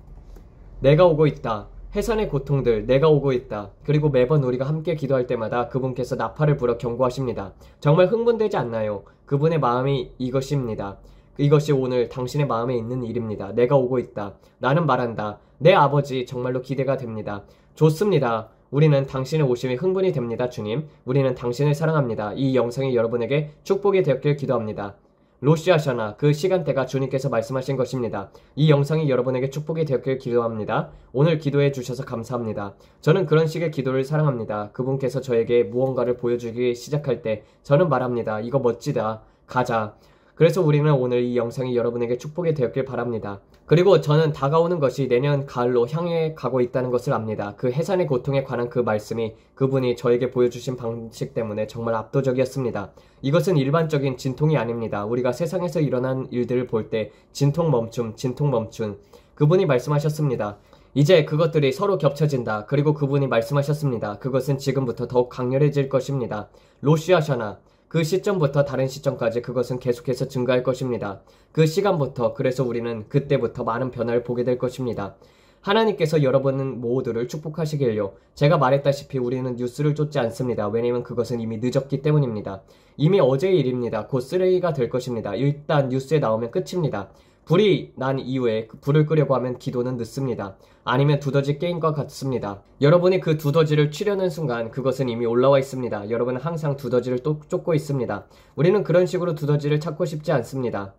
내가 오고 있다. 해산의 고통들, 내가 오고 있다. 그리고 매번 우리가 함께 기도할 때마다 그분께서 나팔을 불어 경고하십니다. 정말 흥분되지 않나요? 그분의 마음이 이것입니다. 이것이 오늘 당신의 마음에 있는 일입니다. 내가 오고 있다. 나는 말한다. 내 아버지 정말로 기대가 됩니다. 좋습니다. 우리는 당신의 오심이 흥분이 됩니다, 주님. 우리는 당신을 사랑합니다. 이 영상이 여러분에게 축복이 되었길 기도합니다. 로시아샤나, 그 시간대가 주님께서 말씀하신 것입니다. 이 영상이 여러분에게 축복이 되었길 기도합니다. 오늘 기도해 주셔서 감사합니다. 저는 그런 식의 기도를 사랑합니다. 그분께서 저에게 무언가를 보여주기 시작할 때 저는 말합니다. 이거 멋지다. 가자. 그래서 우리는 오늘 이 영상이 여러분에게 축복이 되었길 바랍니다. 그리고 저는 다가오는 것이 내년 가을로 향해 가고 있다는 것을 압니다. 그 해산의 고통에 관한 그 말씀이 그분이 저에게 보여주신 방식 때문에 정말 압도적이었습니다. 이것은 일반적인 진통이 아닙니다. 우리가 세상에서 일어난 일들을 볼 때 진통 멈춤, 진통 멈춤. 그분이 말씀하셨습니다. 이제 그것들이 서로 겹쳐진다. 그리고 그분이 말씀하셨습니다. 그것은 지금부터 더욱 강렬해질 것입니다. 로시아샤나. 그 시점부터 다른 시점까지 그것은 계속해서 증가할 것입니다. 그 시간부터, 그래서 우리는 그때부터 많은 변화를 보게 될 것입니다. 하나님께서 여러분 모두를 축복하시길요. 제가 말했다시피 우리는 뉴스를 쫓지 않습니다. 왜냐하면 그것은 이미 늦었기 때문입니다. 이미 어제의 일입니다. 곧 쓰레기가 될 것입니다. 일단 뉴스에 나오면 끝입니다. 불이 난 이후에 불을 끄려고 하면 기도는 늦습니다. 아니면 두더지 게임과 같습니다. 여러분이 그 두더지를 치려는 순간 그것은 이미 올라와 있습니다. 여러분은 항상 두더지를 쫓고 있습니다. 우리는 그런 식으로 두더지를 찾고 싶지 않습니다.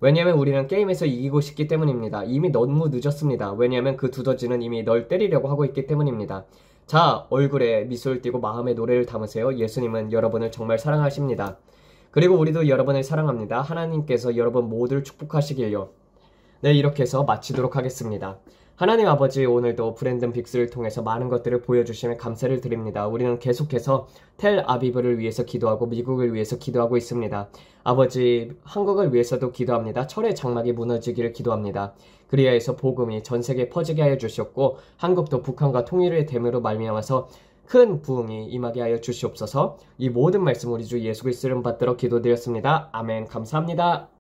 왜냐하면 우리는 게임에서 이기고 싶기 때문입니다. 이미 너무 늦었습니다. 왜냐하면 그 두더지는 이미 널 때리려고 하고 있기 때문입니다. 자, 얼굴에 미소를 띠고 마음에 노래를 담으세요. 예수님은 여러분을 정말 사랑하십니다. 그리고 우리도 여러분을 사랑합니다. 하나님께서 여러분 모두를 축복하시길요. 네, 이렇게 해서 마치도록 하겠습니다. 하나님 아버지, 오늘도 브랜든 빅스를 통해서 많은 것들을 보여주시며 감사를 드립니다. 우리는 계속해서 텔 아비브를 위해서 기도하고 미국을 위해서 기도하고 있습니다. 아버지, 한국을 위해서도 기도합니다. 철의 장막이 무너지기를 기도합니다. 그리하여서 복음이 전 세계에 퍼지게 하여 주시옵고 한국도 북한과 통일의 됨으로 말미암아서 큰 부흥이 임하게 하여 주시옵소서. 이 모든 말씀 우리 주 예수 그리스도를 받들어 기도드렸습니다. 아멘. 감사합니다.